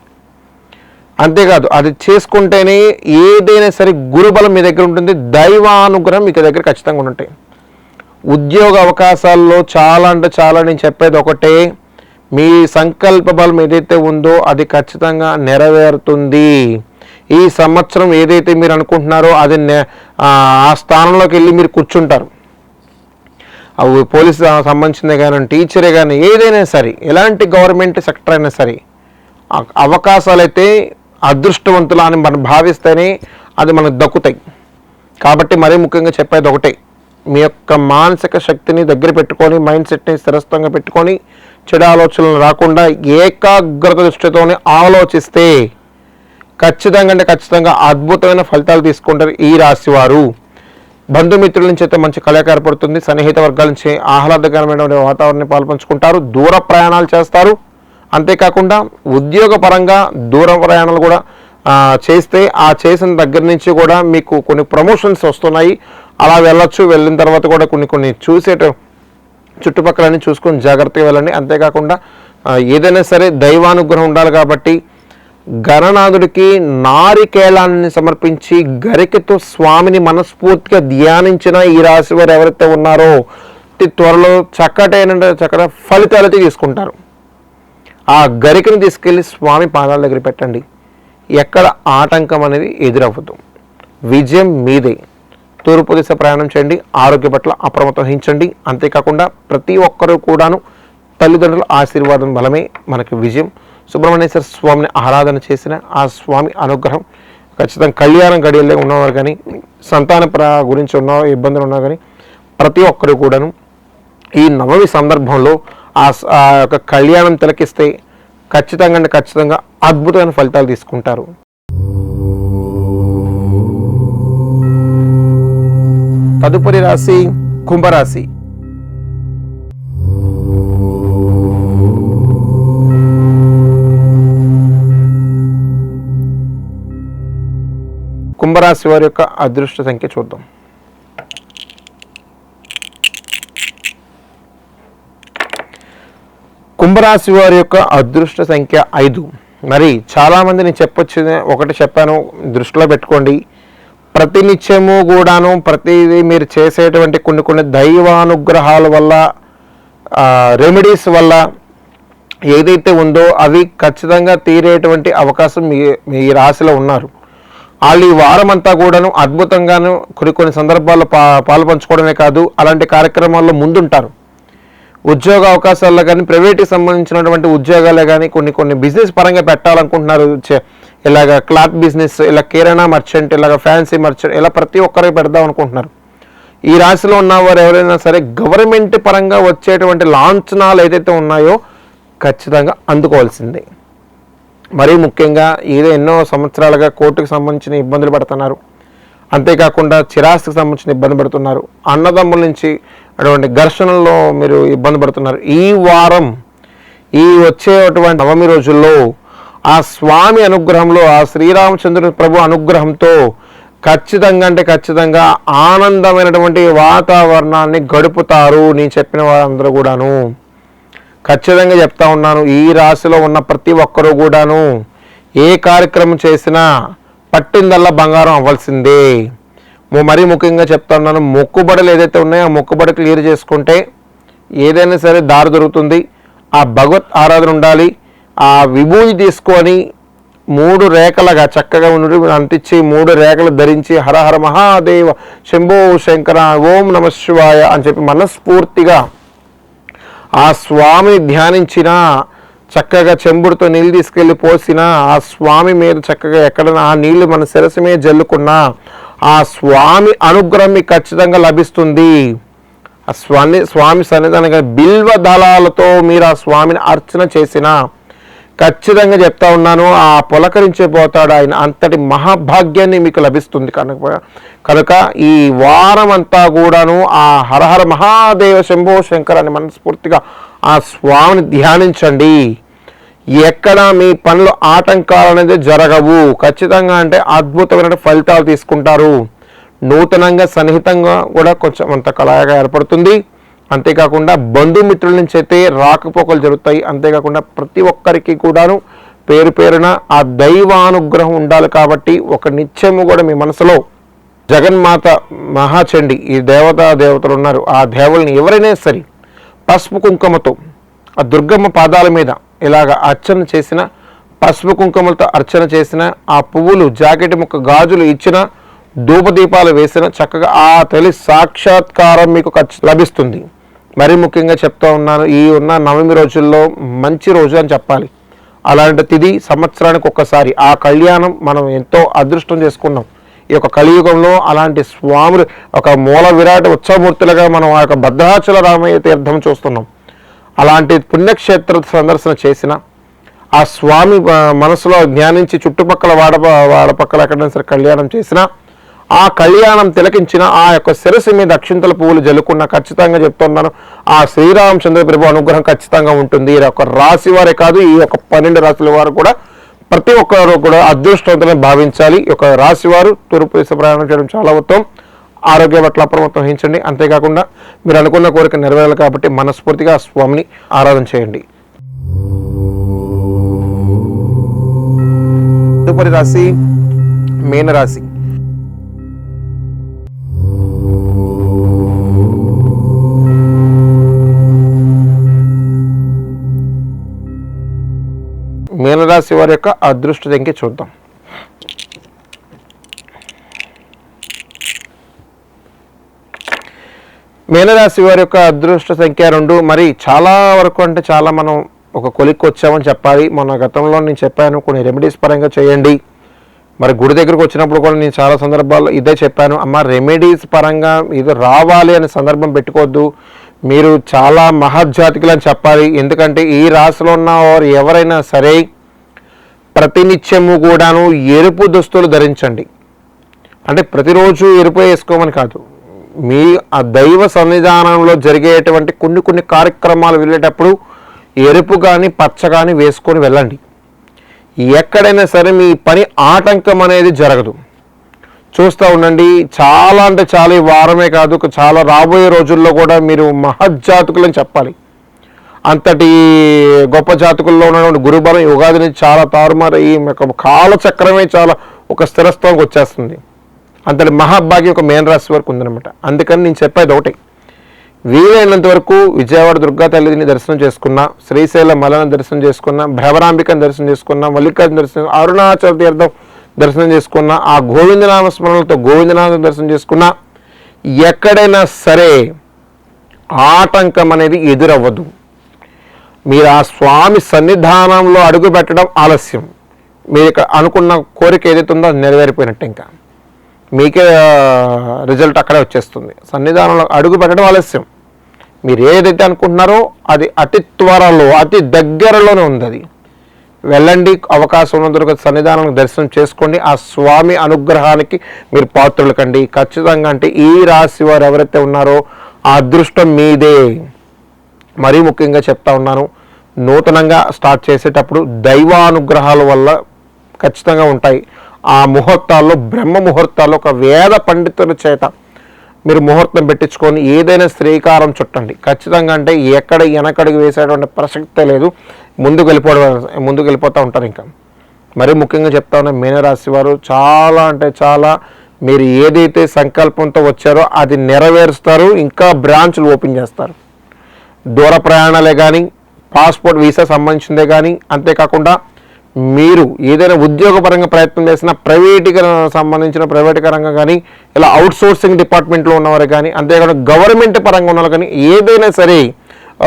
అంతేకాదు, అది చేసుకుంటేనే ఏదైనా సరే గురుబలం మీ దగ్గర ఉంటుంది, దైవానుగ్రహం మీ దగ్గర ఖచ్చితంగా ఉంటాయి. ఉద్యోగ అవకాశాల్లో చాలా అంటే చాలా నేను చెప్పేది ఒకటే, మీ సంకల్ప బలం ఏదైతే ఉందో అది ఖచ్చితంగా నెరవేరుతుంది. ఈ సంవత్సరం ఏదైతే మీరు అనుకుంటున్నారో అది ఆ స్థానంలోకి వెళ్ళి మీరు కూర్చుంటారు. అవి పోలీసు సంబంధించిందే కానీ, టీచరే కానీ, ఏదైనా సరే, ఎలాంటి గవర్నమెంట్ సెక్టర్ అయినా సరే, అవకాశాలు అయితే అదృష్టవంతులు అని మనం భావిస్తేనే అది మనకు దక్కుతాయి. కాబట్టి మరీ ముఖ్యంగా చెప్పేది ఒకటే, మీ యొక్క మానసిక శక్తిని దగ్గర పెట్టుకొని, మైండ్ సెట్ని స్థిరస్థంగా పెట్టుకొని, చెడు ఆలోచనలు రాకుండా ఏకాగ్రత దృష్టితోనే ఆలోచిస్తే ఖచ్చితంగా అద్భుతమైన ఫలితాలు తీసుకుంటారు ఈ రాశి వారు. బంధుమిత్రుల నుంచి అయితే మంచి కలయిక ఏర్పడుతుంది. సన్నిహిత వర్గాల నుంచి ఆహ్లాదకరమైన వాతావరణాన్ని పాల్పంచుకుంటారు. దూర ప్రయాణాలు చేస్తారు. అంతేకాకుండా ఉద్యోగ పరంగా దూర ప్రయాణాలు కూడా చేస్తే ఆ చేసిన దగ్గర నుంచి కూడా మీకు కొన్ని ప్రమోషన్స్ వస్తున్నాయి. అలా వెళ్ళొచ్చు. వెళ్ళిన తర్వాత కూడా కొన్ని చుట్టుపక్కలన్నీ చూసుకొని జాగ్రత్తగా వెళ్ళండి. అంతేకాకుండా ఏదైనా సరే దైవానుగ్రహం ఉండాలి కాబట్టి గణనాథుడికి నారికేళాన్ని సమర్పించి గరికతో స్వామిని మనస్ఫూర్తిగా ధ్యానించిన ఈ రాశి వారు ఎవరైతే ఉన్నారో త్వరలో చక్కటి ఫలితాలు అయితే తీసుకుంటారు. ఆ గరికను తీసుకెళ్ళి స్వామి పాదాల దగ్గర పెట్టండి. ఎక్కడ ఆటంకం అనేది ఎదురవ్వదు. విజయం మీదే. తూర్పు దిశ ప్రయాణం చేయండి. ఆరోగ్య పట్ల అప్రమత్తం వహించండి. అంతేకాకుండా ప్రతి ఒక్కరూ కూడాను తల్లిదండ్రుల ఆశీర్వాదం బలమే మనకి విజయం. సుబ్రహ్మణ్యేశ్వర స్వామిని ఆరాధన చేసిన ఆ స్వామి అనుగ్రహం ఖచ్చితంగా కళ్యాణం గడియల్లో ఉన్నవారు కానీ, సంతాన గురించి ఉన్న ఇబ్బందులు ఉన్నా కానీ ప్రతి ఒక్కరు కూడాను ఈ నవమి సందర్భంలో ఆ యొక్క కళ్యాణం తిలకిస్తే ఖచ్చితంగా అద్భుతమైన ఫలితాలు తీసుకుంటారు. తదుపరి రాశి కుంభరాశి. కుంభరాశి వారి యొక్క అదృష్ట సంఖ్య చూద్దాం. కుంభరాశి వారి యొక్క అదృష్ట సంఖ్య 5. మరి చాలామంది నేను ఒకటి చెప్పాను, దృష్టిలో పెట్టుకోండి. ప్రతినిత్యము కూడాను ప్రతిదీ మీరు చేసేటువంటి కొన్ని దైవానుగ్రహాల వల్ల, రెమెడీస్ వల్ల ఏదైతే ఉందో అవి ఖచ్చితంగా తీరేటువంటి అవకాశం మీ రాశిలో ఉన్నారు. వాళ్ళు ఈ వారం అంతా కూడాను అద్భుతంగాను కొన్ని సందర్భాల్లో పాల్పంచుకోవడమే కాదు, అలాంటి కార్యక్రమాల్లో ముందుంటారు. ఉద్యోగ అవకాశాల్లో కానీ, ప్రైవేట్కి సంబంధించినటువంటి ఉద్యోగాలే కానీ, కొన్ని బిజినెస్ పరంగా పెట్టాలనుకుంటున్నారు. ఇలాగ క్లాత్ బిజినెస్, ఇలా కిరాణా మర్చెంట్, ఇలాగ ఫ్యాన్సీ మర్చెంట్, ఇలా ప్రతి ఒక్కరికి పెడదాం అనుకుంటున్నారు. ఈ రాశిలో ఉన్నవారు ఎవరైనా సరే గవర్నమెంట్ పరంగా వచ్చేటువంటి లాంఛనాలు ఏదైతే ఉన్నాయో ఖచ్చితంగా అందుకోవాల్సిందే. మరీ ముఖ్యంగా ఎన్నో సంవత్సరాలుగా కోర్టుకు సంబంధించిన ఇబ్బందులు పడుతున్నారు. అంతేకాకుండా చిరాస్తికి సంబంధించిన ఇబ్బంది పడుతున్నారు. అన్నదమ్ముల నుంచి అటువంటి ఘర్షణల్లో మీరు ఇబ్బంది పడుతున్నారు. ఈ వారం వచ్చేటువంటి నవమి రోజుల్లో ఆ స్వామి అనుగ్రహంలో, ఆ శ్రీరామచంద్ర ప్రభు అనుగ్రహంతో ఖచ్చితంగా ఆనందమైనటువంటి వాతావరణాన్ని గడుపుతారు. నేను చెప్పిన వారందరూ కూడాను ఖచ్చితంగా చెప్తా ఉన్నాను. ఈ రాశిలో ఉన్న ప్రతి ఒక్కరూ కూడాను ఏ కార్యక్రమం చేసినా పట్టిందల్లా బంగారం అవ్వాల్సిందే. మరీ ముఖ్యంగా చెప్తా ఉన్నాను, మొక్కుబడులు ఏదైతే ఉన్నాయో ఆ మొక్కుబడి క్లియర్ చేసుకుంటే ఏదైనా సరే దారి దొరుకుతుంది. ఆ భగవత్ ఆరాధన ఉండాలి. ఆ విభూతి తీసుకొని 3 రేఖలుగా చక్కగా అంటించి 3 రేఖలు ధరించి హర హర మహాదేవ శంభో శంకర ఓం నమ శివాయ అని చెప్పి మనస్ఫూర్తిగా ఆ స్వామిని ధ్యానించిన, చక్కగా చెంబుడుతో నీళ్ళు తీసుకెళ్ళి పోసిన, ఆ స్వామి మీద చక్కగా ఎక్కడైనా ఆ నీళ్లు మన శిరస్సు మీద జల్లుకున్నా ఆ స్వామి అనుగ్రహం మీకు ఖచ్చితంగా లభిస్తుంది. ఆ స్వామి సన్నిధానంగా బిల్వ దళాలతో మీరు ఆ స్వామిని అర్చన చేసిన ఖచ్చితంగా చెప్తా ఉన్నాను, ఆ పులకరించిపోతాడు ఆయన. అంతటి మహాభాగ్యాన్ని మీకు లభిస్తుంది. కనుక ఈ వారం అంతా కూడాను ఆ హరహర మహాదేవ శంభో శంకర్ అని మనస్ఫూర్తిగా ఆ స్వామిని ధ్యానించండి. ఎక్కడ మీ పనులు ఆటంకాలు అనేది జరగవు. ఖచ్చితంగా అంటే అద్భుతమైన ఫలితాలు తీసుకుంటారు. నూతనంగా సన్నిహితంగా కూడా కొంచెం అంత కళగా ఏర్పడుతుంది. అంతేకాకుండా బంధుమిత్రుల నుంచి అయితే రాకపోకలు జరుగుతాయి. అంతేకాకుండా ప్రతి ఒక్కరికి కూడాను పేరు పేరున ఆ దైవానుగ్రహం ఉండాలి. కాబట్టి ఒక నిత్యము కూడా మీ మనసులో జగన్మాత మహాచండి ఈ దేవతలు ఉన్నారు. ఆ దేవుల్ని ఎవరైనా సరే పసుపు కుంకుమతో ఆ దుర్గమ్మ పాదాల మీద ఇలాగ అర్చన చేసిన, పసుపు కుంకుమలతో అర్చన చేసిన, ఆ పువ్వులు జాకెట్ ముక్క గాజులు ఇచ్చిన, ధూపదీపాలు వేసిన చక్కగా ఆ తల్లి సాక్షాత్కారం మీకు లభిస్తుంది. మరీ ముఖ్యంగా చెప్తా ఉన్నాను, ఈ ఉన్న నవమి రోజుల్లో మంచి రోజు అని చెప్పాలి. అలాంటి తిథి సంవత్సరానికి ఒక్కసారి ఆ కళ్యాణం మనం ఎంతో అదృష్టం చేసుకున్నాం. ఈ యొక్క కలియుగంలో అలాంటి స్వాములు ఒక మూల విరాట్ ఉత్సవమూర్తులుగా మనం ఆ యొక్క భద్రాచల రామయ్య తీర్థం చూస్తున్నాం. అలాంటి పుణ్యక్షేత్ర సందర్శన చేసిన ఆ స్వామి మనసులో జ్ఞానించి చుట్టుపక్కల వాడపక్కల ఎక్కడైనా సరే కళ్యాణం చేసిన, ఆ కళ్యాణం తిలకించిన, ఆ యొక్క శిరస్సు మీద అక్షింతల పువ్వులు జల్లుకున్న, ఖచ్చితంగా చెప్తున్నాను ఆ శ్రీరామచంద్ర ప్రభు అనుగ్రహం ఖచ్చితంగా ఉంటుంది. ఈ యొక్క రాశి వారే కాదు, ఈ యొక్క 12 రాశుల వారు కూడా ప్రతి ఒక్కరు కూడా అదృష్టవంతులని భావించాలి. ఈ యొక్క రాశి వారు తూర్పు దిశ ప్రయాణం చేయడం చాలా ఉత్తమం. ఆరోగ్య పట్ల అప్రమత్తం వహించండి. అంతేకాకుండా మీరు అనుకున్న కోరిక నెరవేరాలి కాబట్టి మనస్ఫూర్తిగా స్వామిని ఆరాధన చేయండి. తదుపరి రాశి మీనరాశి. మీనరాశి వారి యొక్క అదృష్ట సంఖ్య చూద్దాం. మీనరాశి వారి యొక్క అదృష్ట సంఖ్య 2. మరి చాలా వరకు అంటే చాలా మనం ఒక కొలిక్కి వచ్చామని చెప్పాలి. మన గతంలో నేను చెప్పాను కొన్ని రెమెడీస్ పరంగా చేయండి. మరి గుడి దగ్గరకు వచ్చినప్పుడు కూడా నేను చాలా సందర్భాల్లో ఇదే చెప్పాను, అమ్మ రెమెడీస్ పరంగా ఇది రావాలి అనే సందర్భం పెట్టుకోవద్దు. మీరు చాలా మహర్జాతికులు అని చెప్పాలి. ఎందుకంటే ఈ రాశిలో ఉన్న వారు ఎవరైనా సరే ప్రతినిత్యము కూడాను ఎరుపు దుస్తులు ధరించండి. అంటే ప్రతిరోజు ఎరుపు వేసుకోమని కాదు, మీ ఆ దైవ సన్నిధానంలో జరిగేటువంటి కొన్ని కార్యక్రమాలు వెళ్ళేటప్పుడు ఎరుపు కానీ పచ్చ కానీ వేసుకొని వెళ్ళండి. ఎక్కడైనా సరే మీ పని ఆటంకం అనేది జరగదు. చూస్తూ ఉండండి. చాలా అంటే చాలా ఈ వారమే కాదు, చాలా రాబోయే రోజుల్లో కూడా మీరు మహజ్జాతకులని చెప్పాలి. అంతటి గొప్ప జాతకుల్లో ఉన్నటువంటి గురుబలం యుగాది నుంచి చాలా తారుమారు ఈ కాలచక్రమే చాలా ఒక స్థిరత్వానికి వచ్చేస్తుంది. అంతటి మహాభాగ్యం ఒక మీనరాశి వరకు ఉందన్నమాట. అందుకని నేను చెప్పేది ఒకటి, వీలైనంత వరకు విజయవాడ దుర్గా తల్లిని దర్శనం చేసుకున్నా, శ్రీశైలం మలను దర్శనం చేసుకున్నా, భ్రమరాంబికను దర్శనం చేసుకున్నా, మల్లికార్జున దర్శనం, అరుణాచల తీర్థం దర్శనం చేసుకున్నా, ఆ గోవిందనామ స్మరణలతో గోవిందనాథం దర్శనం చేసుకున్నా, ఎక్కడైనా సరే ఆటంకం అనేది ఎదురవ్వదు. మీరు ఆ స్వామి సన్నిధానంలో అడుగు పెట్టడం ఆలస్యం, మీకు అనుకున్న కోరిక ఏదైతే ఉందో అది నెరవేరిపోయినట్టు, ఇంకా మీకే రిజల్ట్ అక్కడే వచ్చేస్తుంది. సన్నిధానంలో అడుగు పెట్టడం ఆలస్యం, మీరు ఏదైతే అనుకుంటున్నారో అది అతి త్వరలో అతి దగ్గరలోనే ఉంది. అది వెళ్ళండి, అవకాశం ఉన్నందుకు సన్నిధానం దర్శనం చేసుకోండి. ఆ స్వామి అనుగ్రహానికి మీరు పాత్రులు కండి. ఖచ్చితంగా అంటే ఈ రాశి వారు ఎవరైతే ఉన్నారో ఆ అదృష్టం మీదే. మరీ ముఖ్యంగా చెప్తా ఉన్నాను, నూతనంగా స్టార్ట్ చేసేటప్పుడు దైవానుగ్రహాల వల్ల ఖచ్చితంగా ఉంటాయి. ఆ ముహూర్తాల్లో బ్రహ్మ ముహూర్తాల్లో ఒక వేద పండితుల చేత మీరు ముహూర్తం పెట్టించుకొని ఏదైనా శ్రీకారం చుట్టండి. ఖచ్చితంగా అంటే ఎక్కడ వెనకడుగు వేసేటువంటి ప్రసక్తే లేదు, ముందుకు వెళ్ళిపోతూ ఉంటారు. ఇంకా మరీ ముఖ్యంగా చెప్తా ఉన్నా, మీనరాశి వారు చాలా అంటే చాలా మీరు ఏదైతే సంకల్పంతో వచ్చారో అది నెరవేరుస్తారు. ఇంకా బ్రాంచ్లు ఓపెన్ చేస్తారు. దూర ప్రయాణాలే కానీ, పాస్పోర్ట్ వీసా సంబంధించిందే కానీ, అంతేకాకుండా మీరు ఏదైనా ఉద్యోగపరంగా ప్రయత్నం చేసిన ప్రైవేట్గా సంబంధించిన ప్రైవేట్గా రంగం కానీ, ఇలా అవుట్సోర్సింగ్ డిపార్ట్మెంట్లో ఉన్నవారు కానీ, అంతేకాకుండా గవర్నమెంట్ పరంగా ఉన్నవారు కానీ, ఏదైనా సరే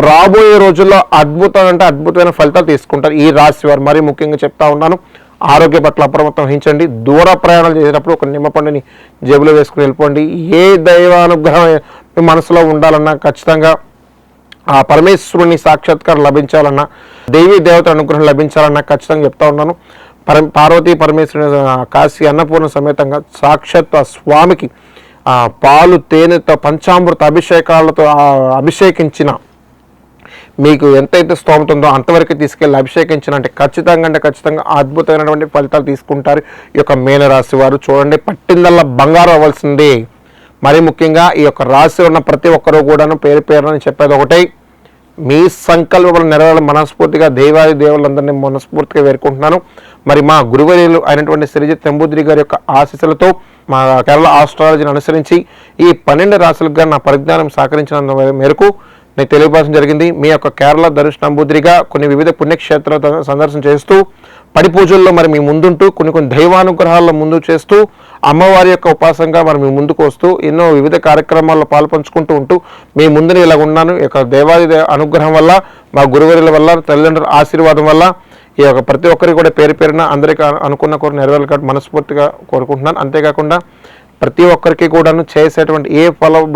రాబోయే రోజుల్లో అద్భుతమైన ఫలితాలు తీసుకుంటారు ఈ రాశి వారు. మరీ ముఖ్యంగా చెప్తా ఉన్నాను, ఆరోగ్య పట్ల అప్రమత్తం వహించండి. దూర ప్రయాణాలు చేసేటప్పుడు ఒక నిమ్మపండుని జేబులో వేసుకుని వెళ్ళిపోండి. ఏ దైవానుగ్రహం మీ మనసులో ఉండాలన్నా, ఖచ్చితంగా ఆ పరమేశ్వరుని సాక్షాత్కారం లభించాలన్నా, దేవీ దేవత అనుగ్రహం లభించాలన్నా ఖచ్చితంగా చెప్తా ఉన్నాను. పార్వతీ పరమేశ్వరుని కాశీ అన్నపూర్ణ సమేతంగా సాక్షాత్ ఆ స్వామికి పాలు తేనెతో పంచామృత అభిషేకాలతో అభిషేకించిన, మీకు ఎంతైతే స్తోమత ఉందో అంతవరకు తీసుకెళ్ళి అభిషేకించిన అంటే ఖచ్చితంగా అద్భుతమైనటువంటి ఫలితాలు తీసుకుంటారు ఈ యొక్క మీనరాశి వారు. చూడండి, పట్టిందల్లా బంగారం అవ్వాల్సిందే. మరీ ముఖ్యంగా ఈ యొక్క రాశిలో ఉన్న ప్రతి ఒక్కరూ కూడాను పేరు పేరుని చెప్పేది ఒకటే, మీ సంకల్పం నెరవేరాలని మనస్ఫూర్తిగా దేవాది దేవులందరినీ మనస్ఫూర్తిగా వేడుకుంటున్నాను. మరి మా గురువర్యులు అయినటువంటి శ్రీజిత్ నంబూదిరి గారి యొక్క ఆశీస్సులతో మా కేరళ ఆస్ట్రాలజీని అనుసరించి ఈ 12 రాశులుగా నా పరిజ్ఞానం సహకరించిన మేరకు నేను తెలియపరచడం జరిగింది. మీ యొక్క కేరళ ధనుష్ నంబూదిరిగా కొన్ని వివిధ పుణ్యక్షేత్రాల సందర్శన చేస్తూ, పడి పూజల్లో మరి మీ ముందుంటూ, కొన్ని దైవానుగ్రహాల్లో ముందు చేస్తూ, అమ్మవారి యొక్క ఉపాసనగా మరి మీ ముందుకు వస్తూ, ఎన్నో వివిధ కార్యక్రమాల్లో పాల్పంచుకుంటూ ఉంటూ మీ ముందుని ఇలా ఉన్నాను. ఈ యొక్క దేవాది అనుగ్రహం వల్ల, మా గురువుల వల్ల, తల్లిదండ్రుల ఆశీర్వాదం వల్ల ఈ యొక్క ప్రతి ఒక్కరికి కూడా పేరు పేరున అందరికీ అనుకున్న కోరిక నెరవేరాలని మనస్ఫూర్తిగా కోరుకుంటున్నాను. అంతేకాకుండా ప్రతి ఒక్కరికి కూడాను చేసేటువంటి ఏ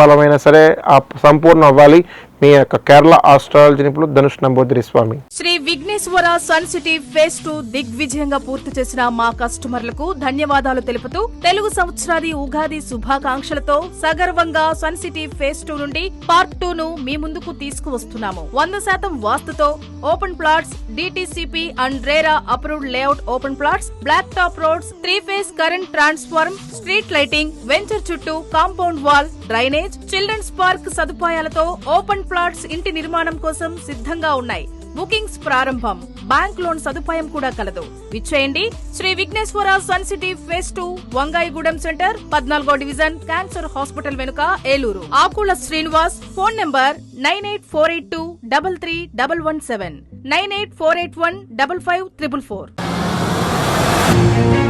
బలమైనా సరే ఆ సంపూర్ణ అవ్వాలి. మీ యొక్క కేరళ ఆస్ట్రాలజీ నిపుణులు Dhanush Namboodiri Swami. Shri Vighneshwara sun city phase 2 దిగ్విజయంగా పూర్తి చేసిన మా కస్టమర్లకు ధన్యవాదాలు తెలుపుతూ, తెలుగు సంవత్సరాది ఉగాది శుభాకాంక్షలతో సగర్వంగా సన్ సిటీ ఫేజ్ 2 నుండి పార్ట్ 2 ను మీ ముందుకు తీసుకువస్తున్నాము. 100% వాస్తుతో open plots, DTCP and RERA approved layout open plots, black top roads, 3-phase current transform, street lighting, venture చుట్టూ compound wall, drainage, children's park సదుపాయాలతో ఓపెన్ ప్లాట్స్ ఇంటి నిర్మాణం కోసం సిద్ధంగా ఉన్నాయి. బుకింగ్స్ ప్రారంభం. బ్యాంక్ లోన్ సదుపాయం కూడా కలదు. విచ్చేయండి Shri Vighneshwara sun city phase 2, Vangayigudem center, 14వ డివిజన్, క్యాన్సర్ హాస్పిటల్ వెనుక, ఏలూరు. ఆకుల శ్రీనివాస్. Phone number 9848233117, 9848155444.